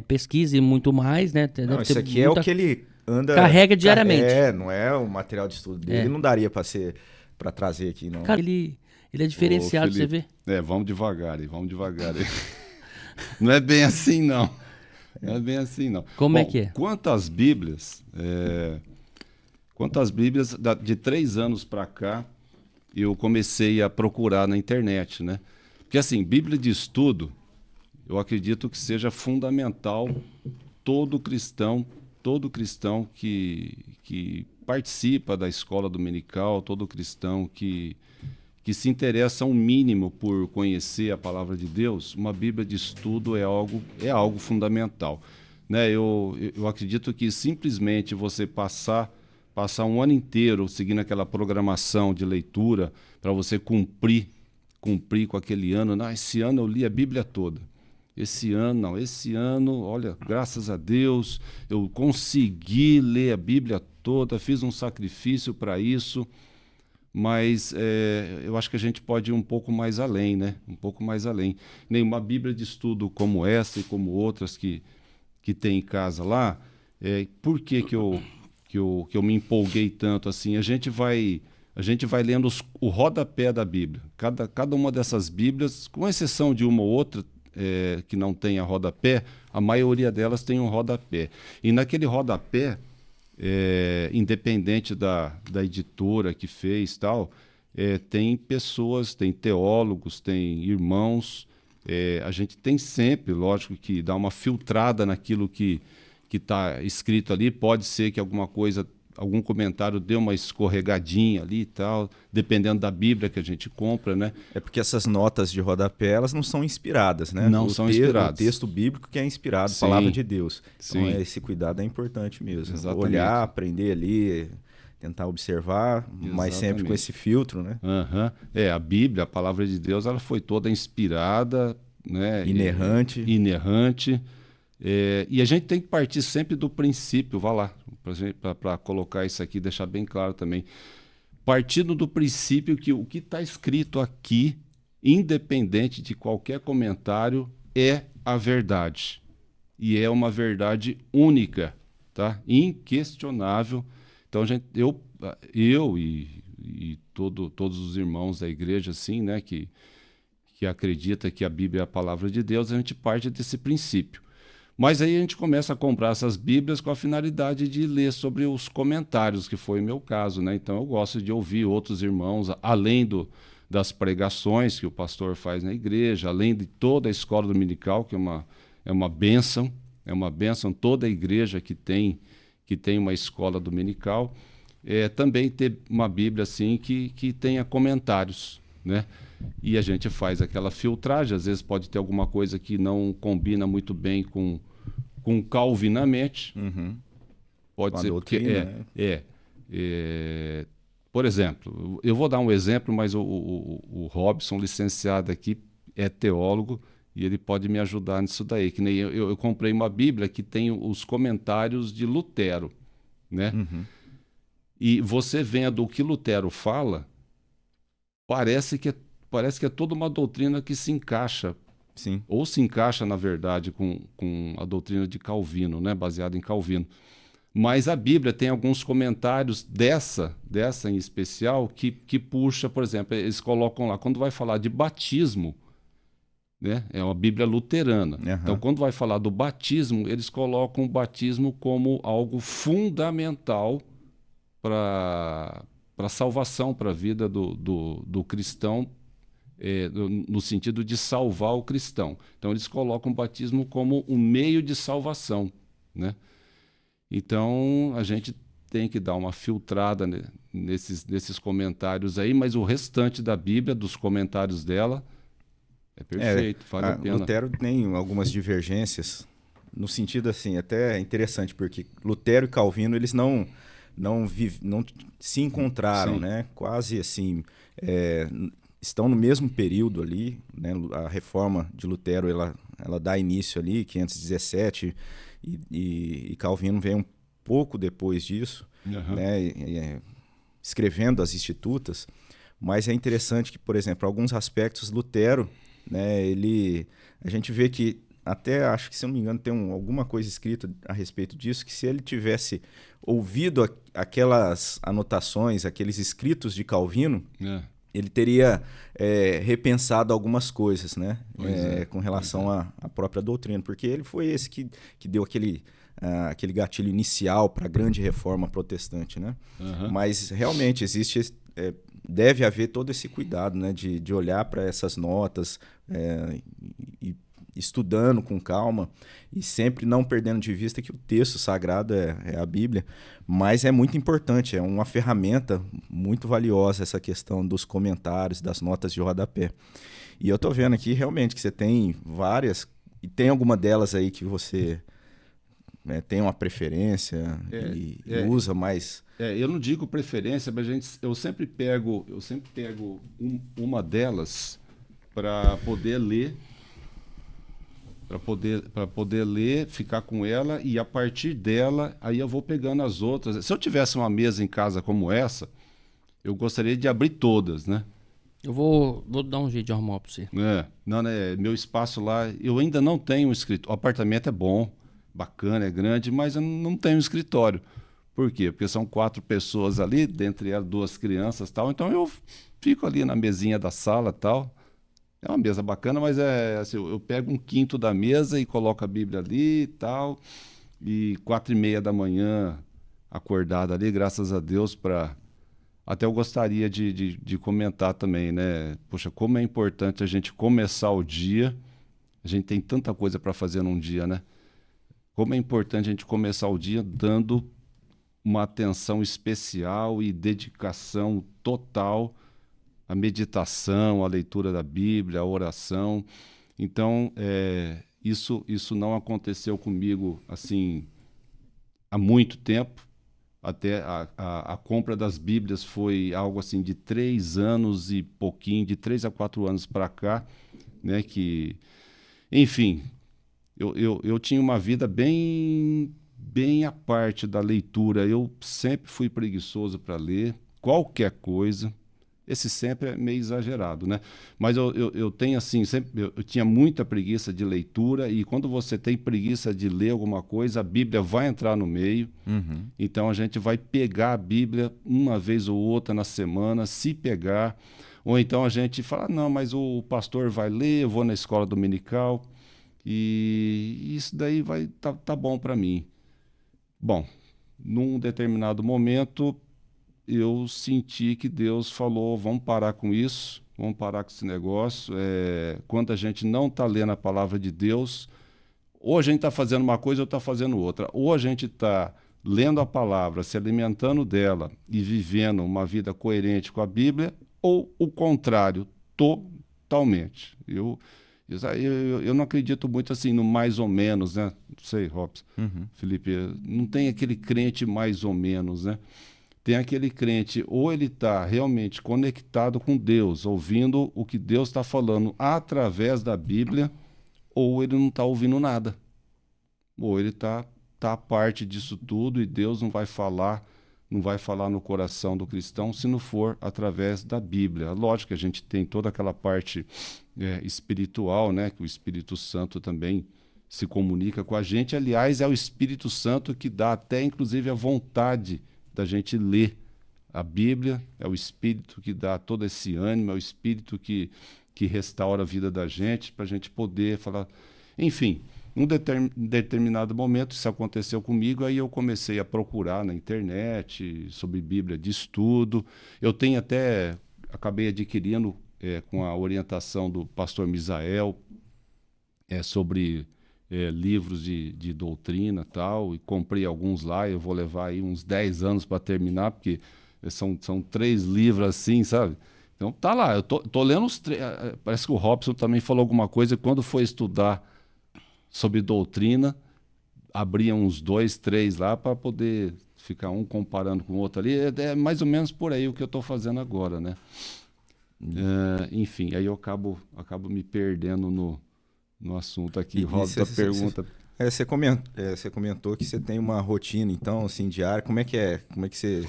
pesquisa e muito mais, né? Não, isso aqui é o que ele carrega diariamente. Não é o material de estudo dele, não daria para trazer aqui, não. Cara, ele é diferenciado, você vê? Vamos devagar aí. Não é bem assim, não. Não é bem assim, não. Como é que é? Quantas Bíblias de 3 anos para cá, eu comecei a procurar na internet, né? Porque assim, Bíblia de estudo, eu acredito que seja fundamental todo cristão que participa da escola dominical, todo cristão que se interessa um mínimo por conhecer a palavra de Deus, uma Bíblia de estudo é algo fundamental, né? Eu acredito que simplesmente você passar um ano inteiro seguindo aquela programação de leitura para você cumprir com aquele ano. Não, esse ano eu li a Bíblia toda. Esse ano, olha, graças a Deus, eu consegui ler a Bíblia toda, fiz um sacrifício para isso, mas eu acho que a gente pode ir um pouco mais além, né? Um pouco mais além. Nenhuma Bíblia de estudo como essa e como outras que tem em casa lá, por que eu me empolguei tanto assim? A gente vai lendo o rodapé da Bíblia. Cada uma dessas Bíblias, com exceção de uma ou outra que não tenha rodapé, a maioria delas tem um rodapé. E naquele rodapé, independente da editora que fez tal, tem pessoas, tem teólogos, tem irmãos. A gente tem sempre, lógico, que dar uma filtrada naquilo que está escrito ali. Pode ser que algum comentário dê uma escorregadinha ali e tal, dependendo da Bíblia que a gente compra, né? É porque essas notas de rodapé, elas não são inspiradas, né? Não são inspiradas. O texto bíblico que é inspirado, palavra de Deus. Então esse cuidado é importante mesmo. Exatamente. Olhar, aprender ali, tentar observar, mas sempre com esse filtro, né? Uhum. A Bíblia, a palavra de Deus, ela foi toda inspirada, né? Inerrante. E a gente tem que partir sempre do princípio, vá lá, para colocar isso aqui, deixar bem claro também. Partindo do princípio que o que está escrito aqui, independente de qualquer comentário, é a verdade. E é uma verdade única, tá? Inquestionável. Então, eu e todos os irmãos da igreja, assim, né, que acredita que a Bíblia é a palavra de Deus, a gente parte desse princípio. Mas aí a gente começa a comprar essas Bíblias com a finalidade de ler sobre os comentários, que foi o meu caso, né? Então eu gosto de ouvir outros irmãos, além das pregações que o pastor faz na igreja, além de toda a escola dominical, que é uma bênção toda a igreja que tem uma escola dominical, também ter uma Bíblia assim que tenha comentários, né? E a gente faz aquela filtragem, às vezes pode ter alguma coisa que não combina muito bem com calvinamente. Uhum. Pode ser doutrina, porque por exemplo, eu vou dar um exemplo, mas o Robson, licenciado aqui, é teólogo e ele pode me ajudar nisso daí. Que nem eu comprei uma Bíblia que tem os comentários de Lutero, né? Uhum. E você vendo o que Lutero fala, parece que é toda uma doutrina que se encaixa, Sim. ou se encaixa, na verdade, com a doutrina de Calvino, né? Baseada em Calvino. Mas a Bíblia tem alguns comentários dessa em especial que puxa, por exemplo, eles colocam lá, quando vai falar de batismo, né? É uma Bíblia luterana. Uhum. Então, quando vai falar do batismo, eles colocam o batismo como algo fundamental para a salvação, para a vida do cristão, no sentido de salvar o cristão. Então, eles colocam o batismo como um meio de salvação, né? Então, a gente tem que dar uma filtrada nesses comentários aí, mas o restante da Bíblia, dos comentários dela, é perfeito, vale a pena. Lutero tem algumas divergências, no sentido assim, até interessante, porque Lutero e Calvino, eles não se encontraram, Sim. né? Quase assim, estão no mesmo período ali, né? A reforma de Lutero, ela dá início ali, 517, e Calvino vem um pouco depois disso, Uhum. né? Escrevendo as Institutas. Mas é interessante que, por exemplo, alguns aspectos Lutero, né? A gente vê que até acho que, se eu não me engano, tem alguma coisa escrita a respeito disso, que se ele tivesse ouvido aquelas anotações, aqueles escritos de Calvino, ele teria repensado algumas coisas, né? Com relação à própria doutrina, porque ele foi esse que deu aquele gatilho inicial para a grande reforma protestante, né? Uhum. Mas realmente deve haver todo esse cuidado, né? De olhar para essas notas e estudando com calma e sempre não perdendo de vista que o texto sagrado é a Bíblia, mas é muito importante, é uma ferramenta muito valiosa essa questão dos comentários, das notas de rodapé. E eu tô vendo aqui realmente que você tem várias, e tem alguma delas aí que você tem uma preferência e usa mais... eu não digo preferência, mas eu sempre pego uma delas para poder ler, para poder ler, ficar com ela, e a partir dela aí eu vou pegando as outras. Se eu tivesse uma mesa em casa como essa, eu gostaria de abrir todas, né? Eu vou dar um jeito de arrumar para você. Não, né? Meu espaço lá, eu ainda não tenho um escritório. O apartamento é bom, bacana, é grande, mas eu não tenho um escritório. Por quê? Porque são 4 pessoas ali, dentre elas 2 crianças e tal, então eu fico ali na mesinha da sala e tal. É uma mesa bacana, mas assim, eu pego 1/5 da mesa e coloco a Bíblia ali e tal. E 4:30 da manhã, acordado ali, graças a Deus, até eu gostaria de comentar também, né? Poxa, como é importante a gente começar o dia. A gente tem tanta coisa para fazer num dia, né? Como é importante a gente começar o dia dando uma atenção especial e dedicação total a meditação, a leitura da Bíblia, a oração. Então, isso não aconteceu comigo assim há muito tempo, Até a compra das Bíblias foi algo assim de 3 anos e pouquinho, de 3 a 4 anos para cá, né? Que, enfim, eu tinha uma vida bem à parte da leitura. Eu sempre fui preguiçoso para ler qualquer coisa. Esse sempre é meio exagerado, né? Mas eu tenho assim, sempre, eu tinha muita preguiça de leitura, e quando você tem preguiça de ler alguma coisa, a Bíblia vai entrar no meio. Uhum. Então a gente vai pegar a Bíblia uma vez ou outra na semana, se pegar. Ou então a gente fala, não, mas o pastor vai ler, eu vou na escola dominical, e isso daí tá bom para mim. Bom, num determinado momento eu senti que Deus falou, vamos parar com isso, vamos parar com esse negócio. Quando a gente não está lendo a palavra de Deus, ou a gente está fazendo uma coisa ou está fazendo outra. Ou a gente está lendo a palavra, se alimentando dela e vivendo uma vida coerente com a Bíblia, ou o contrário, totalmente. Eu não acredito muito assim no mais ou menos, né? Não sei, Robson, Felipe, não tem aquele crente mais ou menos, né? Tem aquele crente, ou ele está realmente conectado com Deus, ouvindo o que Deus está falando através da Bíblia, ou ele não está ouvindo nada. Ou ele tá à parte disso tudo, e Deus não vai falar no coração do cristão se não for através da Bíblia. Lógico que a gente tem toda aquela parte espiritual, né? Que o Espírito Santo também se comunica com a gente. Aliás, é o Espírito Santo que dá até, inclusive, a vontade da gente ler a Bíblia, é o Espírito que dá todo esse ânimo, é o Espírito que restaura a vida da gente, para a gente poder falar. Enfim, num determinado momento isso aconteceu comigo, aí eu comecei a procurar na internet sobre Bíblia de estudo. Eu tenho até, acabei adquirindo, com a orientação do pastor Misael, sobre livros de doutrina e tal, e comprei alguns lá. Eu vou levar aí uns 10 anos para terminar, porque são 3 livros assim, sabe? Então tá lá, eu tô lendo os 3. Parece que o Robson também falou alguma coisa, quando foi estudar sobre doutrina, abria uns 2, 3 lá para poder ficar um comparando com o outro ali. É mais ou menos por aí o que eu estou fazendo agora, né? Enfim, aí eu acabo me perdendo no assunto aqui. Robson, a pergunta. Você comentou que você tem uma rotina, então, assim, diária. Como é que é? Como é que você...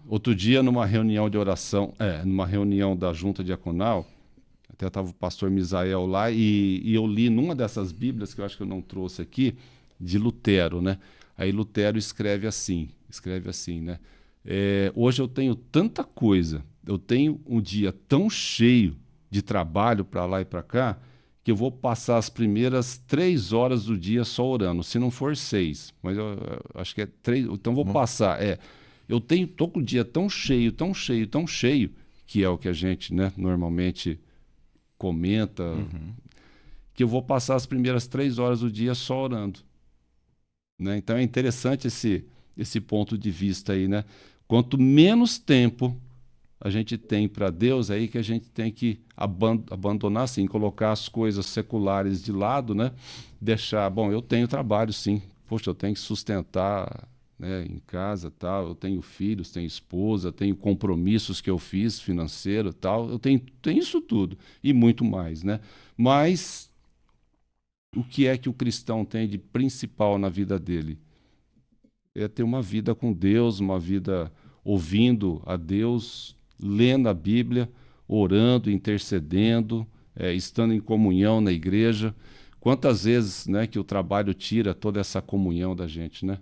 Outro dia, numa reunião de oração, numa reunião da Junta Diaconal, até estava o pastor Misael lá, e eu li numa dessas Bíblias, que eu acho que eu não trouxe aqui, de Lutero, né? Aí Lutero escreve assim, né? Hoje eu tenho tanta coisa, eu tenho um dia tão cheio de trabalho para lá e para cá, que eu vou passar as primeiras 3 horas do dia só orando, se não for 6, mas eu acho que é 3, então vou passar. Tô com o dia tão cheio, que é o que a gente, né, normalmente comenta, que eu vou passar as primeiras 3 horas do dia só orando, né? Então é interessante esse ponto de vista aí, né? Quanto menos tempo a gente tem para Deus, aí que a gente tem que abandonar, assim, colocar as coisas seculares de lado, né? Deixar, bom, eu tenho trabalho, sim. Poxa, eu tenho que sustentar, né, em casa, tal. Eu tenho filhos, tenho esposa, tenho compromissos que eu fiz, financeiro, tal. Eu tenho isso tudo e muito mais, né? Mas o que é que o cristão tem de principal na vida dele? É ter uma vida com Deus, uma vida ouvindo a Deus, lendo a Bíblia, orando, intercedendo, estando em comunhão na igreja. Quantas vezes, né, que o trabalho tira toda essa comunhão da gente, né?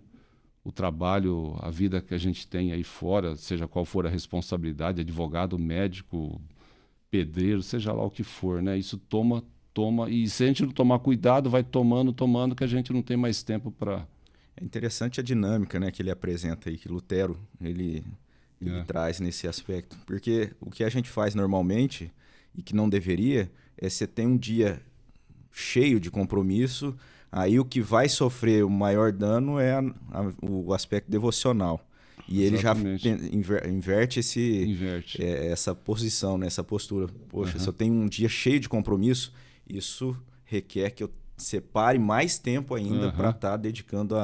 O trabalho, a vida que a gente tem aí fora, seja qual for a responsabilidade, advogado, médico, pedreiro, seja lá o que for, né? Isso toma, e se a gente não tomar cuidado, vai tomando, que a gente não tem mais tempo para... É interessante a dinâmica, né, que ele apresenta aí, que Lutero ele traz nesse aspecto. Porque o que a gente faz normalmente, e que não deveria, é você ter um dia cheio de compromisso, aí o que vai sofrer o maior dano é o aspecto devocional. E Exatamente. ele já inverte essa posição, né, essa postura. Poxa, se eu tenho um dia cheio de compromisso, isso requer que eu separe mais tempo ainda Aham. para estar dedicando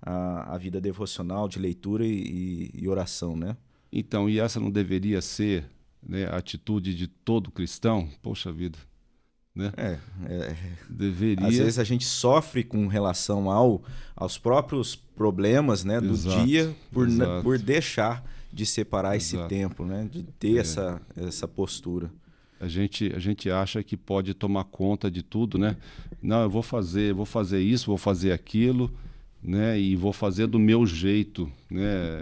a vida devocional, de leitura e oração, né? Então, e essa não deveria ser, né, a atitude de todo cristão? Poxa vida, né? É, às Deveria. vezes a gente sofre com relação aos próprios problemas, né, do Exato, dia por exato, deixar de separar esse exato. tempo, né, de ter essa postura. A gente acha que pode tomar conta de tudo, né? Não, eu vou fazer isso, vou fazer aquilo, né? E vou fazer do meu jeito, né?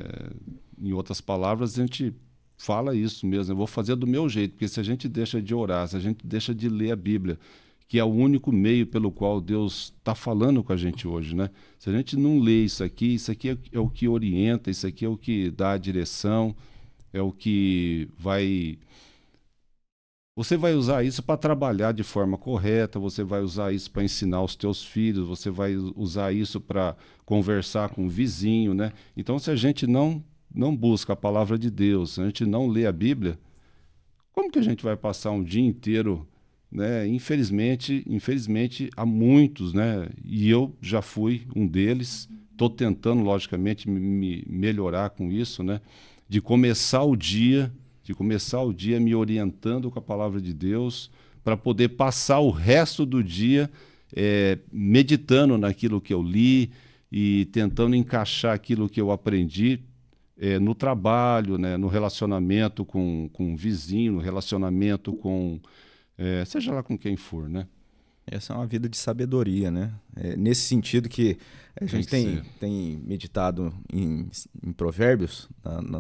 Em outras palavras, a gente fala isso mesmo, eu vou fazer do meu jeito, porque se a gente deixa de orar, se a gente deixa de ler a Bíblia, que é o único meio pelo qual Deus está falando com a gente hoje, né? Se a gente não lê isso aqui é o que orienta, isso aqui é o que dá a direção, é o que vai. Você vai usar isso para trabalhar de forma correta, você vai usar isso para ensinar os teus filhos, você vai usar isso para conversar com o vizinho, né? Então, se a gente não busca a palavra de Deus, se a gente não lê a Bíblia, como que a gente vai passar um dia inteiro, né? Infelizmente há muitos, né? E eu já fui um deles. Estou tentando, logicamente, me melhorar com isso, né? De começar o dia me orientando com a palavra de Deus, para poder passar o resto do dia meditando naquilo que eu li e tentando encaixar aquilo que eu aprendi no trabalho, né, no relacionamento com o vizinho, no relacionamento com seja lá com quem for, né? Essa é uma vida de sabedoria, né? Nesse sentido que a Tem gente que ser. tem meditado em Provérbios,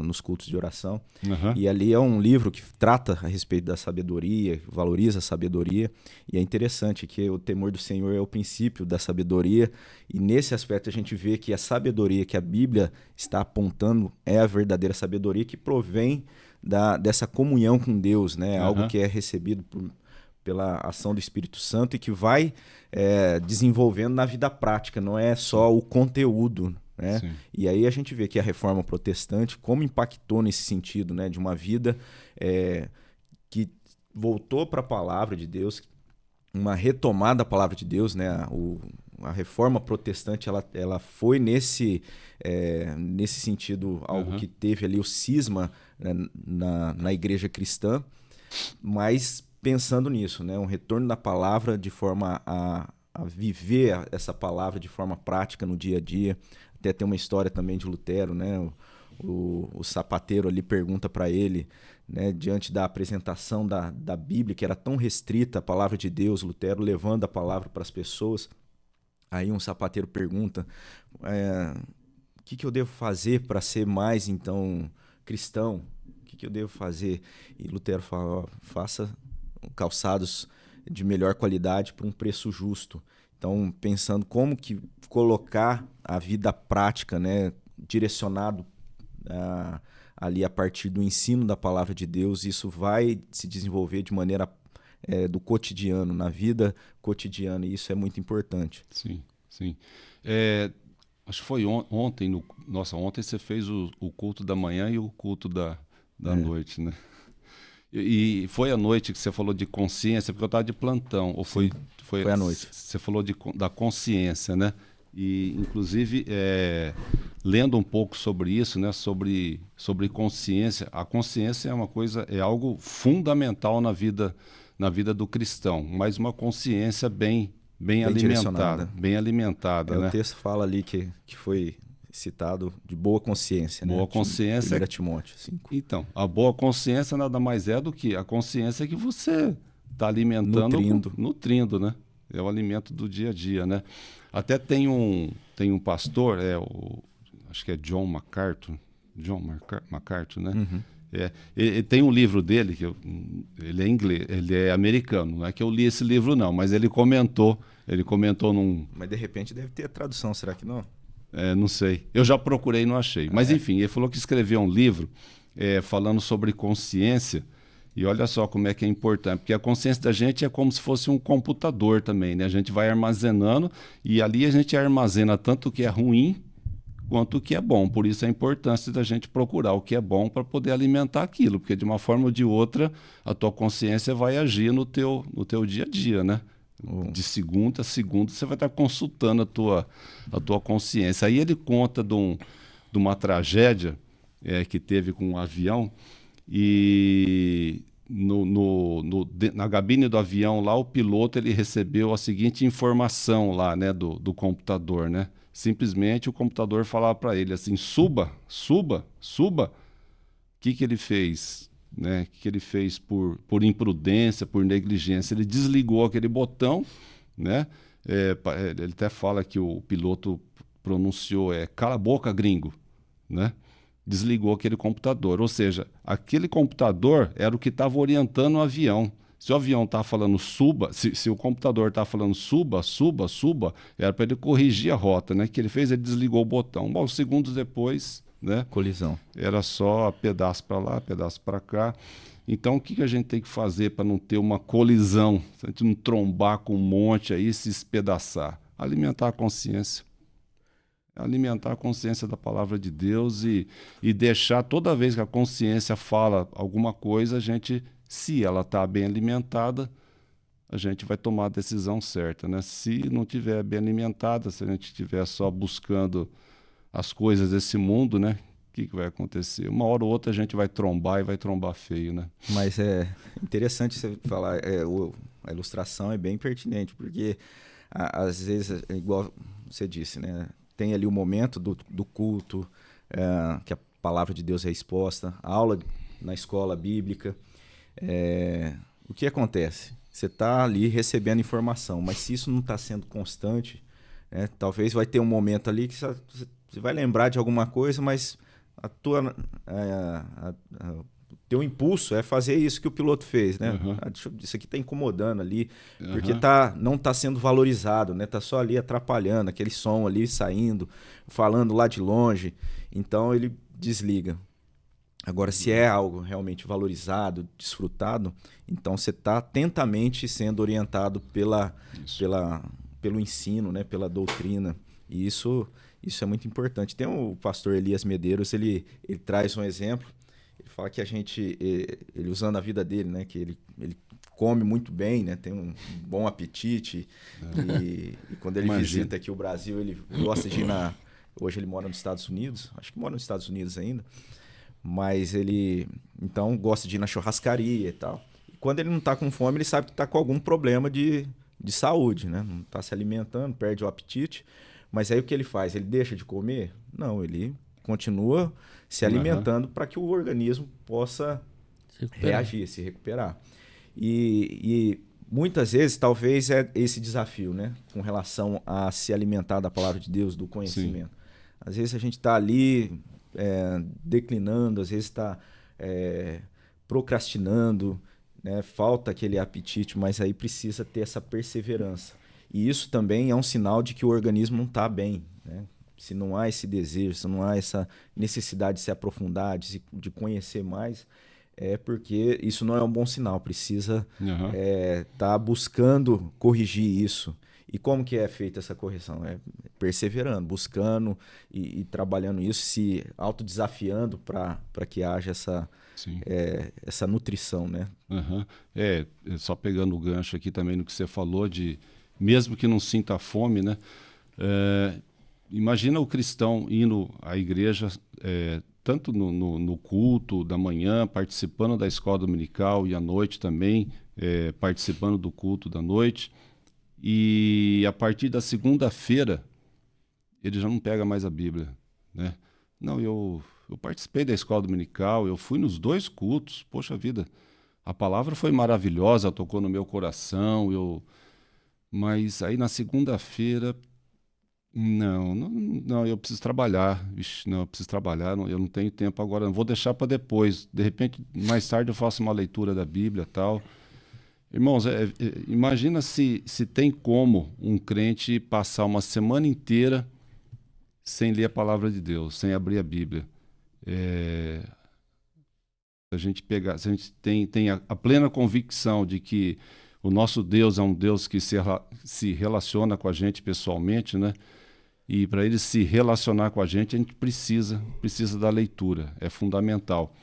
nos cultos de oração, Aham. e ali é um livro que trata a respeito da sabedoria, valoriza a sabedoria, e é interessante que o temor do Senhor é o princípio da sabedoria, e nesse aspecto a gente vê que a sabedoria que a Bíblia está apontando é a verdadeira sabedoria que provém dessa comunhão com Deus, né? Algo Aham. que é recebido pela ação do Espírito Santo e que vai desenvolvendo na vida prática, não é só o conteúdo, né? Sim. E aí a gente vê que a Reforma Protestante, como impactou nesse sentido, né? De uma vida que voltou para a Palavra de Deus, uma retomada da Palavra de Deus, né? A Reforma Protestante ela foi nesse sentido algo Aham. que teve ali o cisma, né, na igreja cristã, mas pensando nisso, né? Um retorno da palavra de forma a viver essa palavra de forma prática no dia a dia. Até tem uma história também de Lutero, né? O sapateiro ali pergunta para ele, né, diante da apresentação da Bíblia, que era tão restrita a palavra de Deus, Lutero levando a palavra para as pessoas. Aí um sapateiro pergunta, o que eu devo fazer para ser mais, então, cristão? O que eu devo fazer? E Lutero fala, faça calçados de melhor qualidade por um preço justo. Então, pensando como que colocar a vida prática, né, direcionado ali a partir do ensino da palavra de Deus, isso vai se desenvolver de maneira do cotidiano, na vida cotidiana, e isso é muito importante. Sim, sim. Acho que foi ontem, ontem você fez o culto da manhã e o culto da noite, né? E foi à noite que você falou de consciência, porque eu estava de plantão. Ou foi à noite. Você falou da consciência, né? E, inclusive, lendo um pouco sobre isso, né? Sobre consciência. A consciência é algo fundamental na vida do cristão, mas uma consciência bem alimentada, né? O texto fala ali que foi citado de boa consciência, né? Boa consciência. 1 Timóteo 5. Então, a boa consciência nada mais é do que a consciência que você está alimentando, nutrindo, né? É o alimento do dia a dia, né? Até tem um pastor, acho que é John MacArthur, né? Uhum. Ele tem um livro dele, ele é inglês, ele é americano, não é que eu li esse livro não, mas ele comentou num... Mas de repente deve ter a tradução, será que não? Não sei. Eu já procurei e não achei. Mas enfim, ele falou que escreveu um livro falando sobre consciência. E olha só como é que é importante. Porque a consciência da gente é como se fosse um computador também, né? A gente vai armazenando e ali a gente armazena tanto o que é ruim quanto o que é bom. Por isso a importância da gente procurar o que é bom para poder alimentar aquilo. Porque de uma forma ou de outra a tua consciência vai agir no teu dia a dia, né? De segunda a segunda, você vai estar consultando a tua consciência. Aí ele conta de uma tragédia que teve com um avião, e na cabine do avião lá, o piloto ele recebeu a seguinte informação lá, né, do computador, né? Simplesmente o computador falava para ele assim: suba, suba, suba. O que ele fez? Né? O que ele fez por imprudência, por negligência? Ele desligou aquele botão, né? Ele até fala que o piloto pronunciou cala a boca, gringo, né? Desligou aquele computador. Ou seja, aquele computador era o que estava orientando o avião. Se o avião está falando suba, se o computador está falando suba, suba, suba, era para ele corrigir a rota, né? O que ele fez? Ele desligou o botão. Bom, segundos depois, né? Colisão. Era só pedaço para lá, pedaço para cá. Então, o que a gente tem que fazer para não ter uma colisão, a gente não trombar com um monte aí e se espedaçar? Alimentar a consciência. Alimentar a consciência da palavra de Deus e deixar, toda vez que a consciência fala alguma coisa, a gente, se ela está bem alimentada, a gente vai tomar a decisão certa, né? Se não estiver bem alimentada, se a gente estiver só buscando as coisas desse mundo, né? O que vai acontecer? Uma hora ou outra a gente vai trombar, e vai trombar feio, né? Mas é interessante você falar, a ilustração é bem pertinente, porque às vezes, igual você disse, né? Tem ali o momento do culto, que a palavra de Deus é exposta, a aula na escola bíblica. O que acontece? Você está ali recebendo informação, mas se isso não está sendo constante, talvez vai ter um momento ali que você vai lembrar de alguma coisa, mas teu impulso é fazer isso que o piloto fez, né? Uhum. Isso aqui está incomodando ali, Uhum. porque não está sendo valorizado, né? Tá só ali atrapalhando, aquele som ali saindo, falando lá de longe. Então ele desliga. Agora, se é algo realmente valorizado, desfrutado, então você está atentamente sendo orientado pelo ensino, né? Pela doutrina. E isso é muito importante. Tem o pastor Elias Medeiros, ele traz um exemplo. Ele fala que ele usando a vida dele, né? Que ele come muito bem, né? Tem um bom apetite. E quando ele visita aqui o Brasil, ele gosta de ir Hoje ele mora nos Estados Unidos. Acho que mora nos Estados Unidos ainda. Mas ele, então, gosta de ir na churrascaria e tal. E quando ele não está com fome, ele sabe que está com algum problema de saúde, né? Não está se alimentando, perde o apetite. Mas aí o que ele faz? Ele deixa de comer? Não, ele continua se alimentando para que o organismo possa reagir, se recuperar. E muitas vezes, talvez, é esse desafio, né? Com relação a se alimentar da palavra de Deus, do conhecimento. Sim. Às vezes a gente está ali declinando, às vezes está procrastinando, né? Falta aquele apetite, mas aí precisa ter essa perseverança. E isso também é um sinal de que o organismo não está bem, né? Se não há esse desejo, se não há essa necessidade de se aprofundar, de conhecer mais, é porque isso não é um bom sinal. Precisa tá buscando corrigir isso. E como que é feita essa correção? É perseverando, buscando e trabalhando isso, se autodesafiando para que haja essa nutrição, né? Uhum. Só pegando o gancho aqui também no que você falou de mesmo que não sinta fome, né? Imagina o cristão indo à igreja, tanto no culto da manhã, participando da escola dominical, e à noite também, participando do culto da noite. E a partir da segunda-feira, ele já não pega mais a Bíblia, né? Não, eu participei da escola dominical, eu fui nos 2 cultos, poxa vida, a palavra foi maravilhosa, tocou no meu coração, mas aí na segunda-feira, não, eu preciso trabalhar. Ixi, não, eu preciso trabalhar, eu não tenho tempo agora, não vou deixar para depois. De repente, mais tarde eu faço uma leitura da Bíblia e tal. Irmãos, imagina se tem como um crente passar uma semana inteira sem ler a palavra de Deus, sem abrir a Bíblia. Se a gente tem a plena convicção de que o nosso Deus é um Deus que se relaciona com a gente pessoalmente, né? E para ele se relacionar com a gente precisa da leitura, é fundamental.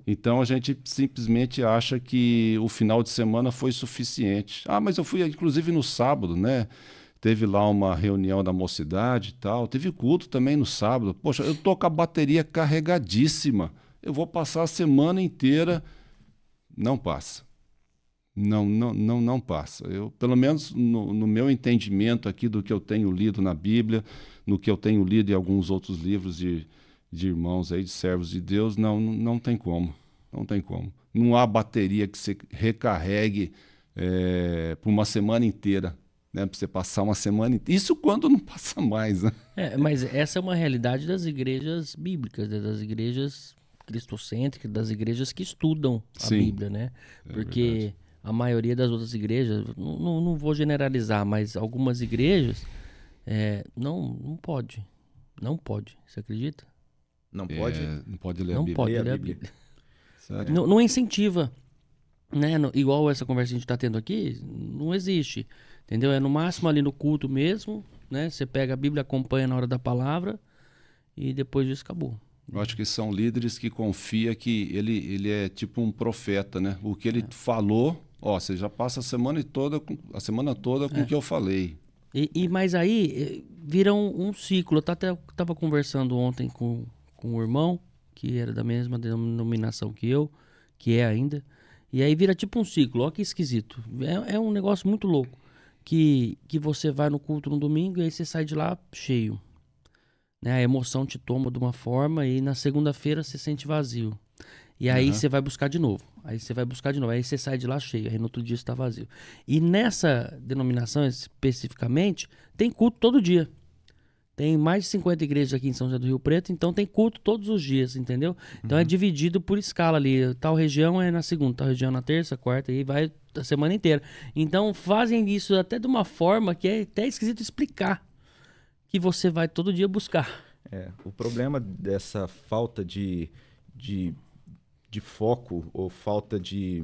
Então a gente simplesmente acha que o final de semana foi suficiente. Ah, mas eu fui inclusive no sábado, né? Teve lá uma reunião da mocidade e tal. Teve culto também no sábado. Poxa, eu tô com a bateria carregadíssima. Eu vou passar a semana inteira. Não passa. Não passa. Eu, pelo menos no meu entendimento aqui do que eu tenho lido na Bíblia, no que eu tenho lido em alguns outros livros de irmãos aí, de servos de Deus, não tem como. Não tem como. Não há bateria que você recarregue por uma semana inteira, né? Para você passar uma semana inteira. Isso quando não passa mais, né? Mas essa é uma realidade das igrejas bíblicas, né? Das igrejas cristocêntricas, das igrejas que estudam a Sim, Bíblia, né? Porque a maioria das outras igrejas, não vou generalizar, mas algumas igrejas não pode. Não pode. Você acredita? Não pode? Não pode ler a Não Bíblia. pode Ler a ler a Bíblia. Bíblia. Sério? Não incentiva, né? Igual essa conversa que a gente está tendo aqui, não existe, entendeu? É no máximo ali no culto mesmo, né? Você pega a Bíblia, acompanha na hora da palavra e depois disso acabou. Eu acho que são líderes que confiam que ele é tipo um profeta, né? O que ele falou, você já passa a semana toda com o que eu falei. Mas aí vira um ciclo. Eu tava conversando ontem com um irmão que era da mesma denominação que eu, que é ainda. E aí vira tipo um ciclo. Olha que esquisito. É um negócio muito louco. Que você vai no culto no domingo e aí você sai de lá cheio. Né? A emoção te toma de uma forma e na segunda-feira você sente vazio. E aí você vai buscar de novo. Aí você sai de lá cheio. Aí no outro dia você está vazio. E nessa denominação especificamente, tem culto todo dia. Tem mais de 50 igrejas aqui em São José do Rio Preto, então tem culto todos os dias, entendeu? Então é dividido por escala ali. Tal região é na segunda, tal região na terça, quarta, e vai a semana inteira. Então fazem isso até de uma forma que é até esquisito explicar. Que você vai todo dia buscar. O problema dessa falta de foco ou falta de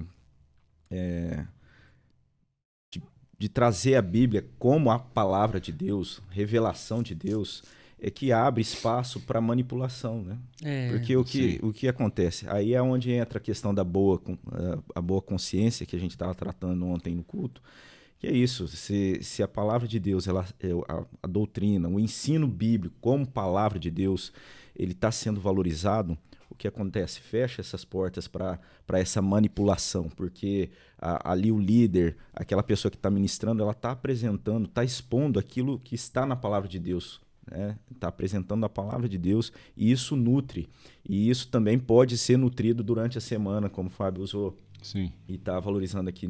trazer a Bíblia como a palavra de Deus, revelação de Deus, é que abre espaço para manipulação, né? Porque o que acontece? Aí é onde entra a questão da a boa consciência que a gente estava tratando ontem no culto, que é isso, se a palavra de Deus, a doutrina, o ensino bíblico como palavra de Deus, ele está sendo valorizado, o que acontece? Fecha essas portas para essa manipulação, porque ali o líder, aquela pessoa que está ministrando, ela está apresentando, está expondo aquilo que está na palavra de Deus. Está apresentando a palavra de Deus e isso nutre. E isso também pode ser nutrido durante a semana, como o Fábio usou. Sim. E está valorizando aqui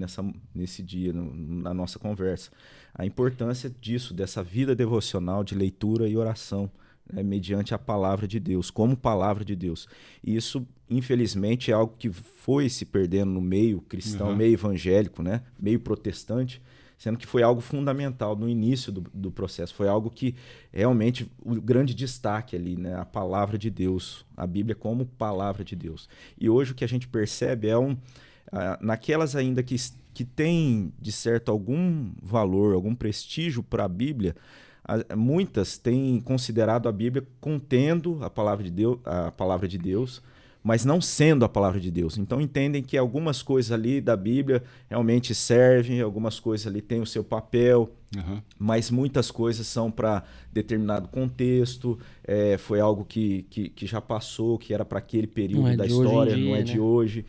nesse dia, na nossa conversa. A importância disso, dessa vida devocional de leitura e oração, mediante a palavra de Deus, como palavra de Deus. E isso, infelizmente, é algo que foi se perdendo no meio cristão, meio evangélico, né? Meio protestante, sendo que foi algo fundamental no início do processo. Foi algo que realmente, o grande destaque ali, né? A palavra de Deus, a Bíblia como palavra de Deus. E hoje o que a gente percebe naquelas ainda que tem, de certo, algum valor, algum prestígio para a Bíblia, muitas têm considerado a Bíblia contendo a palavra de Deus, mas não sendo a palavra de Deus. Então entendem que algumas coisas ali da Bíblia realmente servem, algumas coisas ali têm o seu papel, mas muitas coisas são para determinado contexto, foi algo que já passou, que era para aquele período da história, não é de hoje.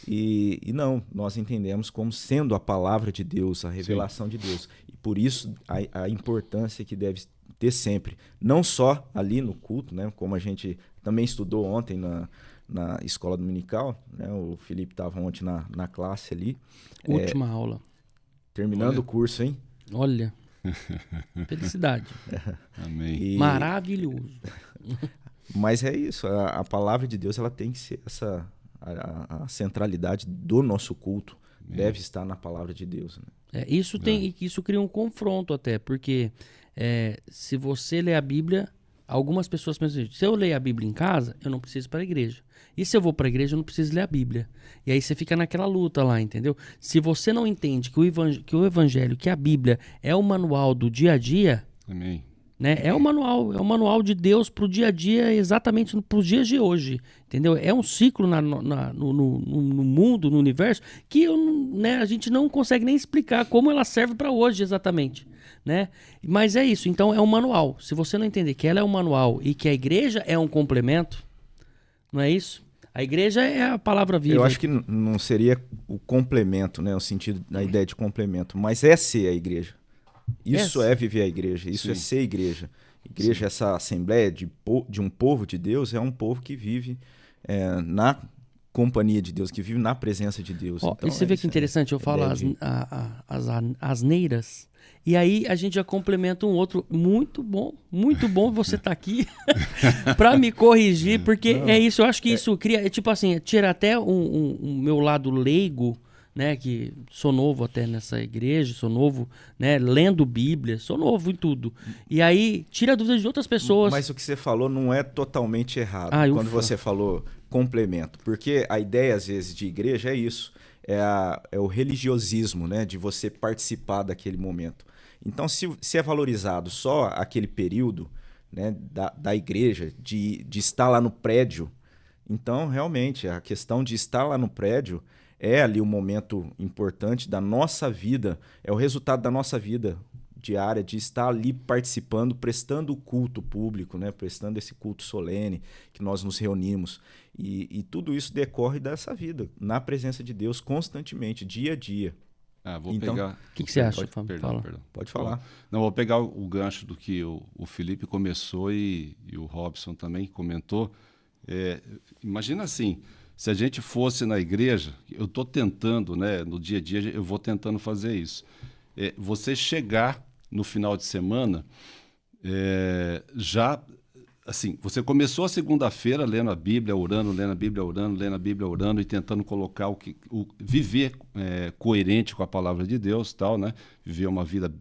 E não, nós entendemos como sendo a palavra de Deus, a revelação de Deus. E por isso a importância que deve ter sempre. Não só ali no culto, né, como a gente também estudou ontem na escola dominical, né, o Felipe estava ontem na classe ali. Última aula. Terminando o curso, hein? Olha, felicidade. Amém. Maravilhoso. Mas é isso, a palavra de Deus ela tem que ser a centralidade do nosso culto deve estar na palavra de Deus, né? Isso cria um confronto até, porque se você lê a Bíblia, algumas pessoas pensam assim, se eu ler a Bíblia em casa, eu não preciso ir para a igreja. E se eu vou para a igreja, eu não preciso ler a Bíblia. E aí você fica naquela luta lá, entendeu? Se você não entende que o evangelho, que a Bíblia é o manual do dia a dia, Amém. né? É um manual de Deus pro dia a dia, exatamente pros dias de hoje, entendeu? É um ciclo no mundo, no universo, que né, a gente não consegue nem explicar como ela serve para hoje exatamente, né? Mas é isso, então é um manual. Se você não entender que ela é um manual e que a igreja é um complemento, não é isso? A igreja é a palavra viva. Eu acho que não seria o complemento, né? O sentido da ideia de complemento, mas é ser a igreja. Isso é viver a igreja, isso é ser igreja. Igreja, essa assembleia de um povo de Deus, é um povo que vive na companhia de Deus, que vive na presença de Deus. Ó, então, e você vê que interessante, eu falo as asneiras, e aí a gente já complementa um outro. Muito bom você estar aqui para me corrigir, porque é isso, eu acho que isso cria, tipo assim, tira até um meu lado leigo, né, que sou novo até nessa igreja, sou novo, né, lendo Bíblia, sou novo em tudo. E aí tira a dúvida de outras pessoas. Mas o que você falou não é totalmente errado, quando ufa. você falou complemento, porque a ideia às vezes de igreja é isso, é o religiosismo, né, de você participar daquele momento. Então, se é valorizado só aquele período, né, da igreja, de estar lá no prédio, então realmente a questão de estar lá no prédio é ali um momento importante da nossa vida, é o resultado da nossa vida diária, de estar ali participando, prestando o culto público, né? Prestando esse culto solene, que nós nos reunimos. E tudo isso decorre dessa vida, na presença de Deus, constantemente, dia a dia. Então, o que você acha, Fábio? Fala. Pode falar. Não, vou pegar o gancho do que o Felipe começou e o Robson também comentou. Imagina assim, se a gente fosse na igreja, eu estou tentando, né, no dia a dia, eu vou tentando fazer isso. Você chegar no final de semana, já, assim, você começou a segunda-feira lendo a Bíblia, orando, lendo a Bíblia, orando, lendo a Bíblia, orando e tentando colocar viver coerente com a palavra de Deus, tal, né? Viver uma vida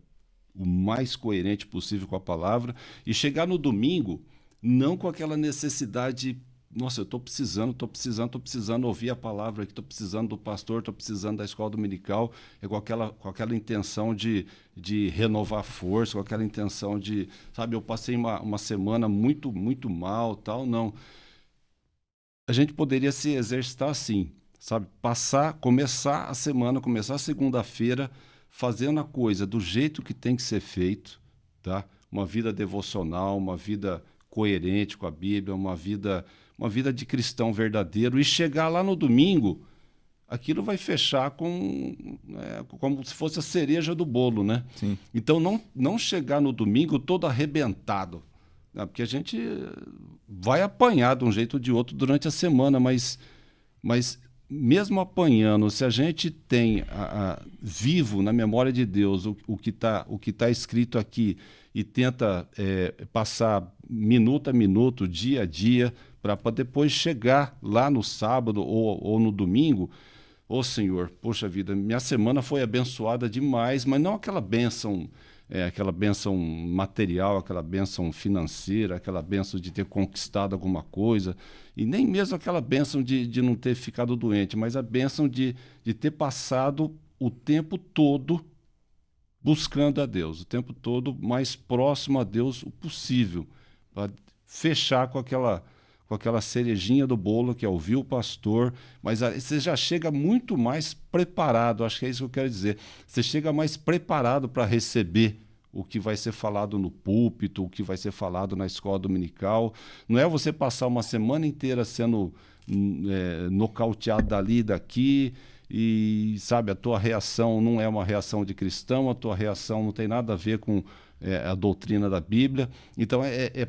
o mais coerente possível com a palavra e chegar no domingo não com aquela necessidade. Nossa, eu estou precisando ouvir a palavra aqui, estou precisando do pastor, estou precisando da escola dominical, com aquela intenção de renovar a força, com aquela intenção de, sabe, eu passei uma semana muito, muito mal, tal, não. A gente poderia se exercitar assim, sabe, começar a semana, começar a segunda-feira, fazendo a coisa do jeito que tem que ser feito, tá? Uma vida devocional, uma vida coerente com a Bíblia, uma vida de cristão verdadeiro, e chegar lá no domingo, aquilo vai fechar como se fosse a cereja do bolo, né? Sim. Então, não chegar no domingo todo arrebentado, né? Porque a gente vai apanhar de um jeito ou de outro durante a semana, mas mesmo apanhando, se a gente tem vivo na memória de Deus o que tá escrito aqui e tenta passar minuto a minuto, dia a dia, para depois chegar lá no sábado ou no domingo, Senhor, poxa vida, minha semana foi abençoada demais, mas não aquela bênção material, aquela bênção financeira, aquela bênção de ter conquistado alguma coisa, e nem mesmo aquela bênção de não ter ficado doente, mas a bênção de ter passado o tempo todo buscando a Deus, o tempo todo mais próximo a Deus o possível, para fechar com aquela cerejinha do bolo, que é ouvir o pastor, mas você já chega muito mais preparado, acho que é isso que eu quero dizer. Você chega mais preparado para receber o que vai ser falado no púlpito, o que vai ser falado na escola dominical. Não é você passar uma semana inteira sendo nocauteado dali e daqui, e, sabe, a tua reação não é uma reação de cristão, a tua reação não tem nada a ver com a doutrina da Bíblia. Então,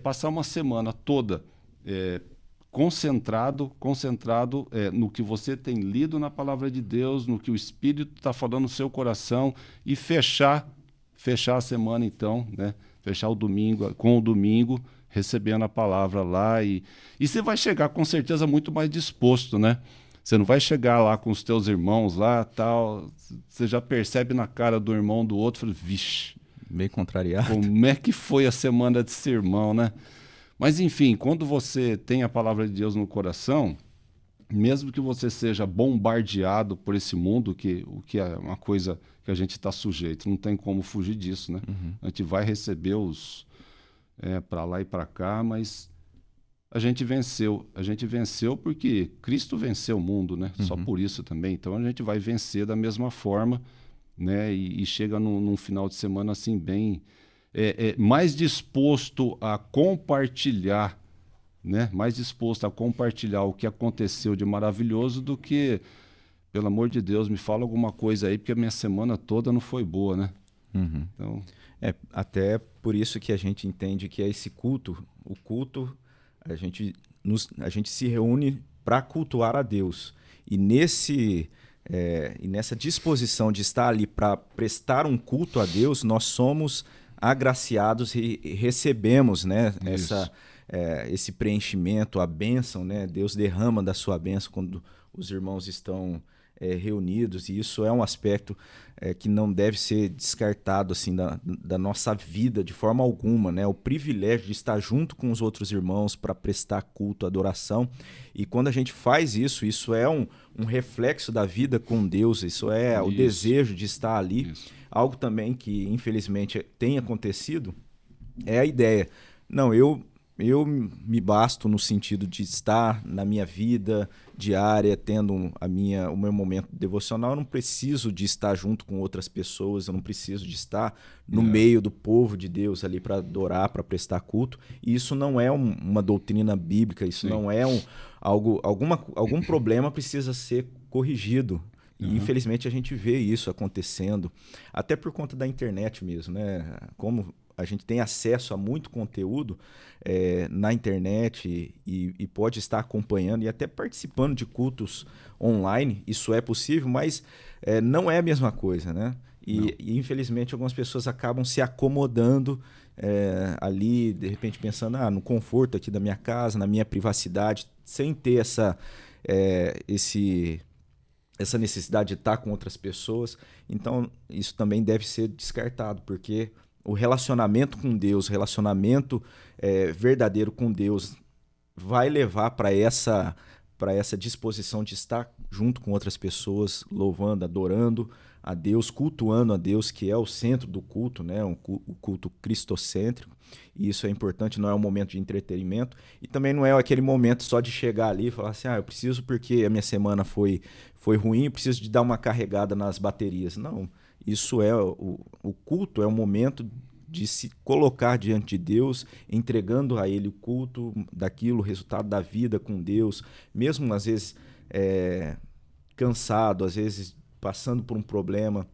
passar uma semana toda concentrado no que você tem lido na palavra de Deus, no que o Espírito está falando no seu coração, e fechar a semana, então, né? Fechar o domingo com o domingo, recebendo a palavra lá, e você vai chegar com certeza muito mais disposto, né? Você não vai chegar lá com os teus irmãos lá, tal, você já percebe na cara do irmão do outro, fala, vixe, meio contrariado. Como é que foi a semana desse irmão, né? Mas, enfim, quando você tem a palavra de Deus no coração, mesmo que você seja bombardeado por esse mundo, o que é uma coisa que a gente está sujeito, não tem como fugir disso, né? Uhum. A gente vai receber para lá e para cá, mas a gente venceu. A gente venceu porque Cristo venceu o mundo, né? Só por isso também. Então a gente vai vencer da mesma forma, né? E chega num final de semana assim bem mais disposto a compartilhar, né? Mais disposto a compartilhar o que aconteceu de maravilhoso do que, pelo amor de Deus, me fala alguma coisa aí, porque a minha semana toda não foi boa, né? Então, até por isso que a gente entende que é esse culto, o culto, a gente se reúne para cultuar a Deus. E nessa disposição de estar ali para prestar um culto a Deus, nós somos agraciados e recebemos, né, esse preenchimento, a bênção, né? Deus derrama da sua bênção quando os irmãos estão reunidos, e isso é um aspecto que não deve ser descartado assim, da nossa vida de forma alguma, né? O privilégio de estar junto com os outros irmãos para prestar culto, adoração. E quando a gente faz isso, isso é um reflexo da vida com Deus, isso é o desejo de estar ali. Algo também que infelizmente tem acontecido é a ideia, não, eu me basto no sentido de estar na minha vida diária, tendo o meu momento devocional. Eu não preciso de estar junto com outras pessoas, eu não preciso de estar no meio do povo de Deus ali para adorar, para prestar culto. E isso não é uma doutrina bíblica, isso não é algum problema precisa ser corrigido. E infelizmente a gente vê isso acontecendo, até por conta da internet mesmo, né? Como a gente tem acesso a muito conteúdo na internet e pode estar acompanhando e até participando de cultos online, isso é possível, mas não é a mesma coisa, né? E infelizmente algumas pessoas acabam se acomodando ali, de repente pensando no conforto aqui da minha casa, na minha privacidade, sem ter essa necessidade de estar com outras pessoas. Então isso também deve ser descartado, porque o relacionamento com Deus, relacionamento verdadeiro com Deus vai levar para essa disposição de estar junto com outras pessoas, louvando, adorando a Deus, cultuando a Deus, que é o centro do culto, né? O culto cristocêntrico. E isso é importante, não é um momento de entretenimento. E também não é aquele momento só de chegar ali e falar assim, eu preciso porque a minha semana foi ruim, eu preciso de dar uma carregada nas baterias. Não, isso o culto é um momento de se colocar diante de Deus, entregando a Ele o culto daquilo, o resultado da vida com Deus, mesmo às vezes cansado, às vezes passando por um problema,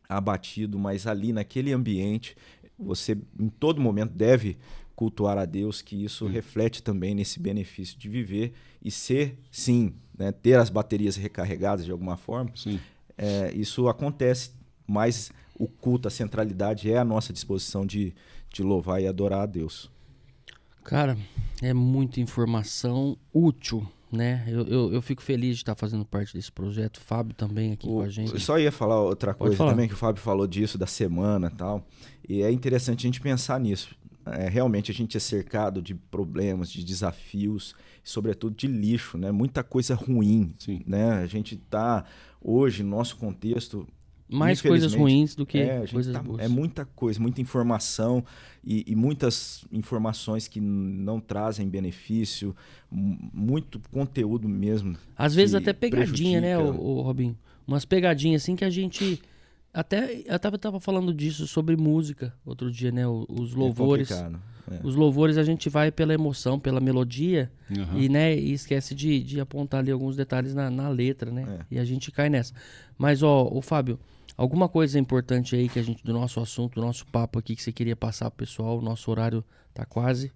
abatido, mas ali naquele ambiente, você em todo momento deve cultuar a Deus, que isso reflete também nesse benefício de viver e ser, sim, né, ter as baterias recarregadas de alguma forma. Sim. Isso acontece, mas o culto, a centralidade é a nossa disposição de louvar e adorar a Deus. Cara, é muita informação útil, né? Eu fico feliz de estar fazendo parte desse projeto. O Fábio também aqui com a gente. Eu só ia falar outra coisa também, que o Fábio falou disso, da semana e tal. E é interessante a gente pensar nisso. Realmente a gente é cercado de problemas, de desafios, e sobretudo de lixo, né? Muita coisa ruim. Sim. Né? A gente está, hoje, no nosso contexto... Mais coisas ruins do que coisas boas. É muita coisa, muita informação e muitas informações que não trazem benefício, muito conteúdo mesmo. Às vezes até pegadinha, né, o Robinho? Umas pegadinhas assim que a gente... Até eu tava falando disso sobre música outro dia, né? Os louvores. Os louvores a gente vai pela emoção, pela melodia e esquece de apontar ali alguns detalhes na letra, né? E a gente cai nessa. Mas, o Fábio, alguma coisa importante aí que do nosso assunto, do nosso papo aqui que você queria passar pro pessoal? O nosso horário tá quase,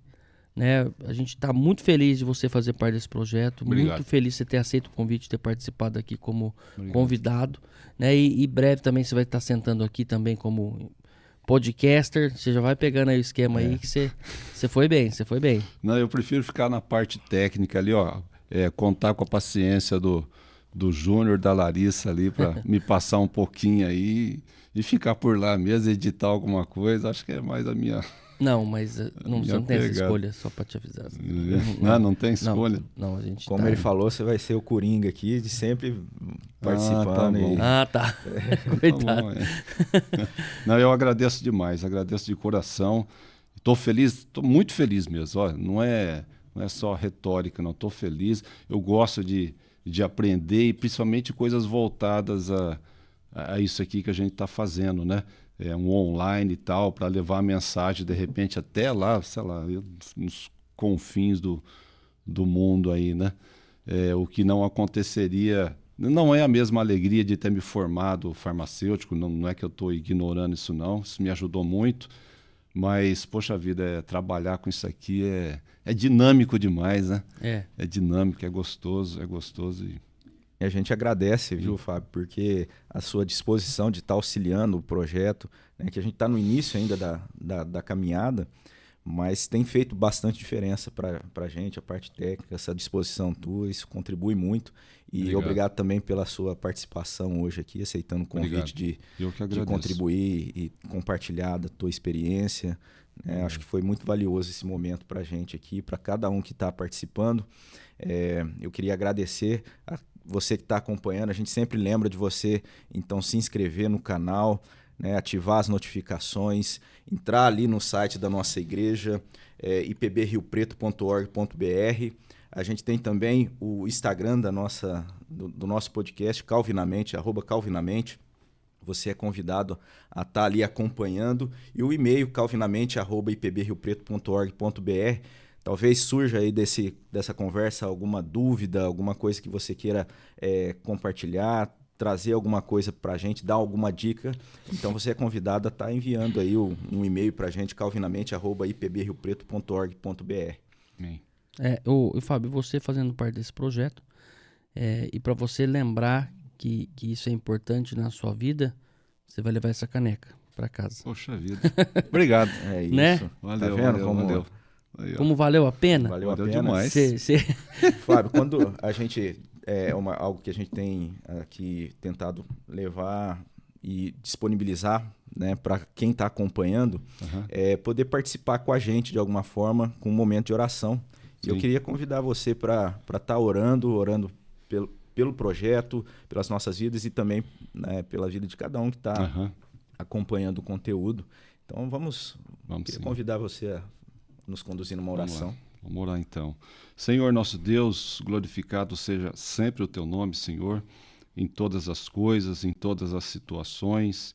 né? A gente tá muito feliz de você fazer parte desse projeto. Obrigado. Muito feliz de você ter aceito o convite, ter participado aqui como convidado, né? E breve também você vai estar sentando aqui também como podcaster. Você já vai pegando aí o esquema aí que você foi bem, você foi bem. Não, eu prefiro ficar na parte técnica ali, contar com a paciência do Júnior, da Larissa ali, para me passar um pouquinho aí e ficar por lá mesmo, editar alguma coisa. Acho que é mais a minha... Não, mas você não tem essa escolha, só pra te avisar. Não tem escolha? Não, a gente Como ele falou, você vai ser o Coringa aqui, de sempre participando. Tá. Coitado. Tá bom, Não, eu agradeço demais, agradeço de coração. Estou feliz, estou muito feliz mesmo. Olha, não é só retórica, não. Estou feliz. Eu gosto de aprender e principalmente coisas voltadas a isso aqui que a gente está fazendo, né? Um online e tal, para levar a mensagem, de repente, até lá, sei lá, nos confins do mundo aí, né? O que não aconteceria, não é a mesma alegria de ter me formado farmacêutico, não é que eu estou ignorando isso não, isso me ajudou muito, mas, poxa vida, trabalhar com isso aqui é dinâmico demais, né? É dinâmico, é gostoso E a gente agradece, viu, Fábio, porque a sua disposição de estar auxiliando o projeto, né, que a gente está no início ainda da caminhada, mas tem feito bastante diferença para a gente, a parte técnica, essa disposição tua, isso contribui muito. E obrigado também pela sua participação hoje aqui, aceitando o convite de contribuir e compartilhar da tua experiência. Né? Acho que foi muito valioso esse momento para a gente aqui, para cada um que está participando. Eu queria agradecer a você que está acompanhando. A gente sempre lembra de você, então, se inscrever no canal, né, ativar as notificações, entrar ali no site da nossa igreja, ipbriopreto.org.br. A gente tem também o Instagram do nosso podcast, Calvinamente, @calvinamente. Você é convidado a estar ali acompanhando. E o e-mail, calvinamente@ipbriopreto.org.br. Talvez surja aí dessa conversa alguma dúvida, alguma coisa que você queira compartilhar, trazer alguma coisa para a gente, dar alguma dica. Então você é convidado a estar enviando aí um e-mail para a gente, calvinamente@ipbriopreto.org.br. Amém. Fábio, você fazendo parte desse projeto, e para você lembrar que isso é importante na sua vida, você vai levar essa caneca para casa. Poxa vida. Obrigado. É isso. Né? Valeu, tá vendo valeu. Como valeu a pena? Valeu demais. Fábio, quando a gente... algo que a gente tem aqui tentado levar e disponibilizar, né, para quem está acompanhando, poder participar com a gente de alguma forma, com um momento de oração. Sim. E eu queria convidar você para estar orando pelo projeto, pelas nossas vidas e também, né, pela vida de cada um que está acompanhando o conteúdo. Então vamos convidar você a nos conduzir numa oração. Vamos orar então. Senhor nosso Deus, glorificado seja sempre o teu nome, Senhor, em todas as coisas, em todas as situações.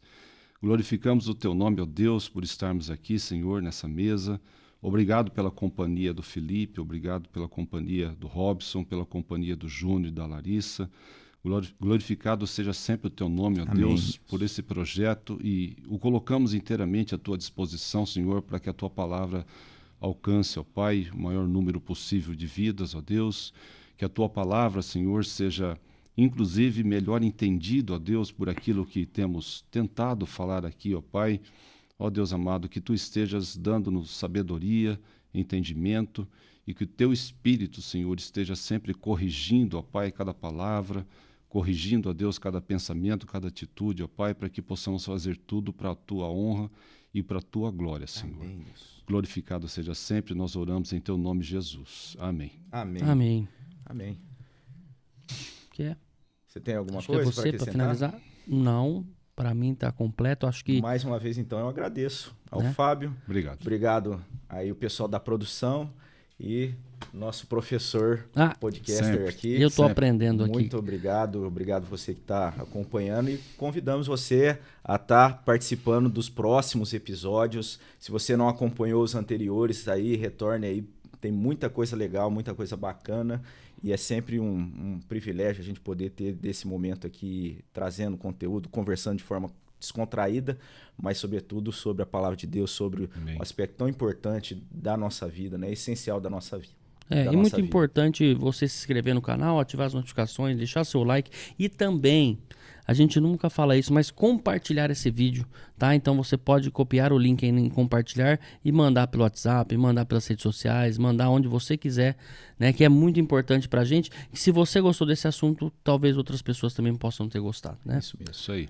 Glorificamos o teu nome, ó Deus, por estarmos aqui, Senhor, nessa mesa. Obrigado pela companhia do Felipe, obrigado pela companhia do Robson, pela companhia do Júnior e da Larissa. Glorificado seja sempre o teu nome, ó Deus, por esse projeto, e o colocamos inteiramente à tua disposição, Senhor, para que a tua palavra alcance, ó Pai, o maior número possível de vidas, ó Deus, que a Tua palavra, Senhor, seja inclusive melhor entendido, ó Deus, por aquilo que temos tentado falar aqui, ó Pai. Ó Deus amado, que Tu estejas dando-nos sabedoria, entendimento, e que o Teu Espírito, Senhor, esteja sempre corrigindo, ó Pai, cada palavra, corrigindo, ó Deus, cada pensamento, cada atitude, ó Pai, para que possamos fazer tudo para a Tua honra e para a Tua glória, Senhor. Amém. Glorificado seja sempre, nós oramos em Teu nome, Jesus. Amém. Amém. Amém. Amém. Que é? Você tem alguma Acho coisa que é você para finalizar? Não, para mim está completo. Acho que mais uma vez então eu agradeço ao Fábio. Obrigado Aí o pessoal da produção e nosso professor podcaster sempre. aqui. Eu estou aprendendo aqui. Muito obrigado você que está acompanhando e convidamos você a estar participando dos próximos episódios. Se você não acompanhou os anteriores, aí retorne aí. Tem muita coisa legal, muita coisa bacana e é sempre um privilégio a gente poder ter desse momento aqui trazendo conteúdo, conversando de forma descontraída, mas sobretudo sobre a palavra de Deus, sobre um aspecto tão importante da nossa vida, né? Essencial da nossa vida. E muito importante você se inscrever no canal, ativar as notificações, deixar seu like e também, a gente nunca fala isso, mas compartilhar esse vídeo, tá? Então você pode copiar o link aí em compartilhar e mandar pelo WhatsApp, mandar pelas redes sociais, mandar onde você quiser, né? Que é muito importante pra gente. E se você gostou desse assunto, talvez outras pessoas também possam ter gostado, né? Isso mesmo. Isso aí.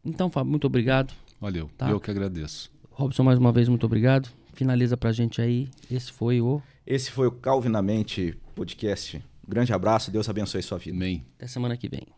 Então, Fábio, muito obrigado. Valeu, tá? Eu que agradeço. Robson, mais uma vez, muito obrigado. Finaliza pra gente aí. Esse foi o Calvinamente Podcast. Grande abraço, Deus abençoe sua vida. Amém. Até semana que vem.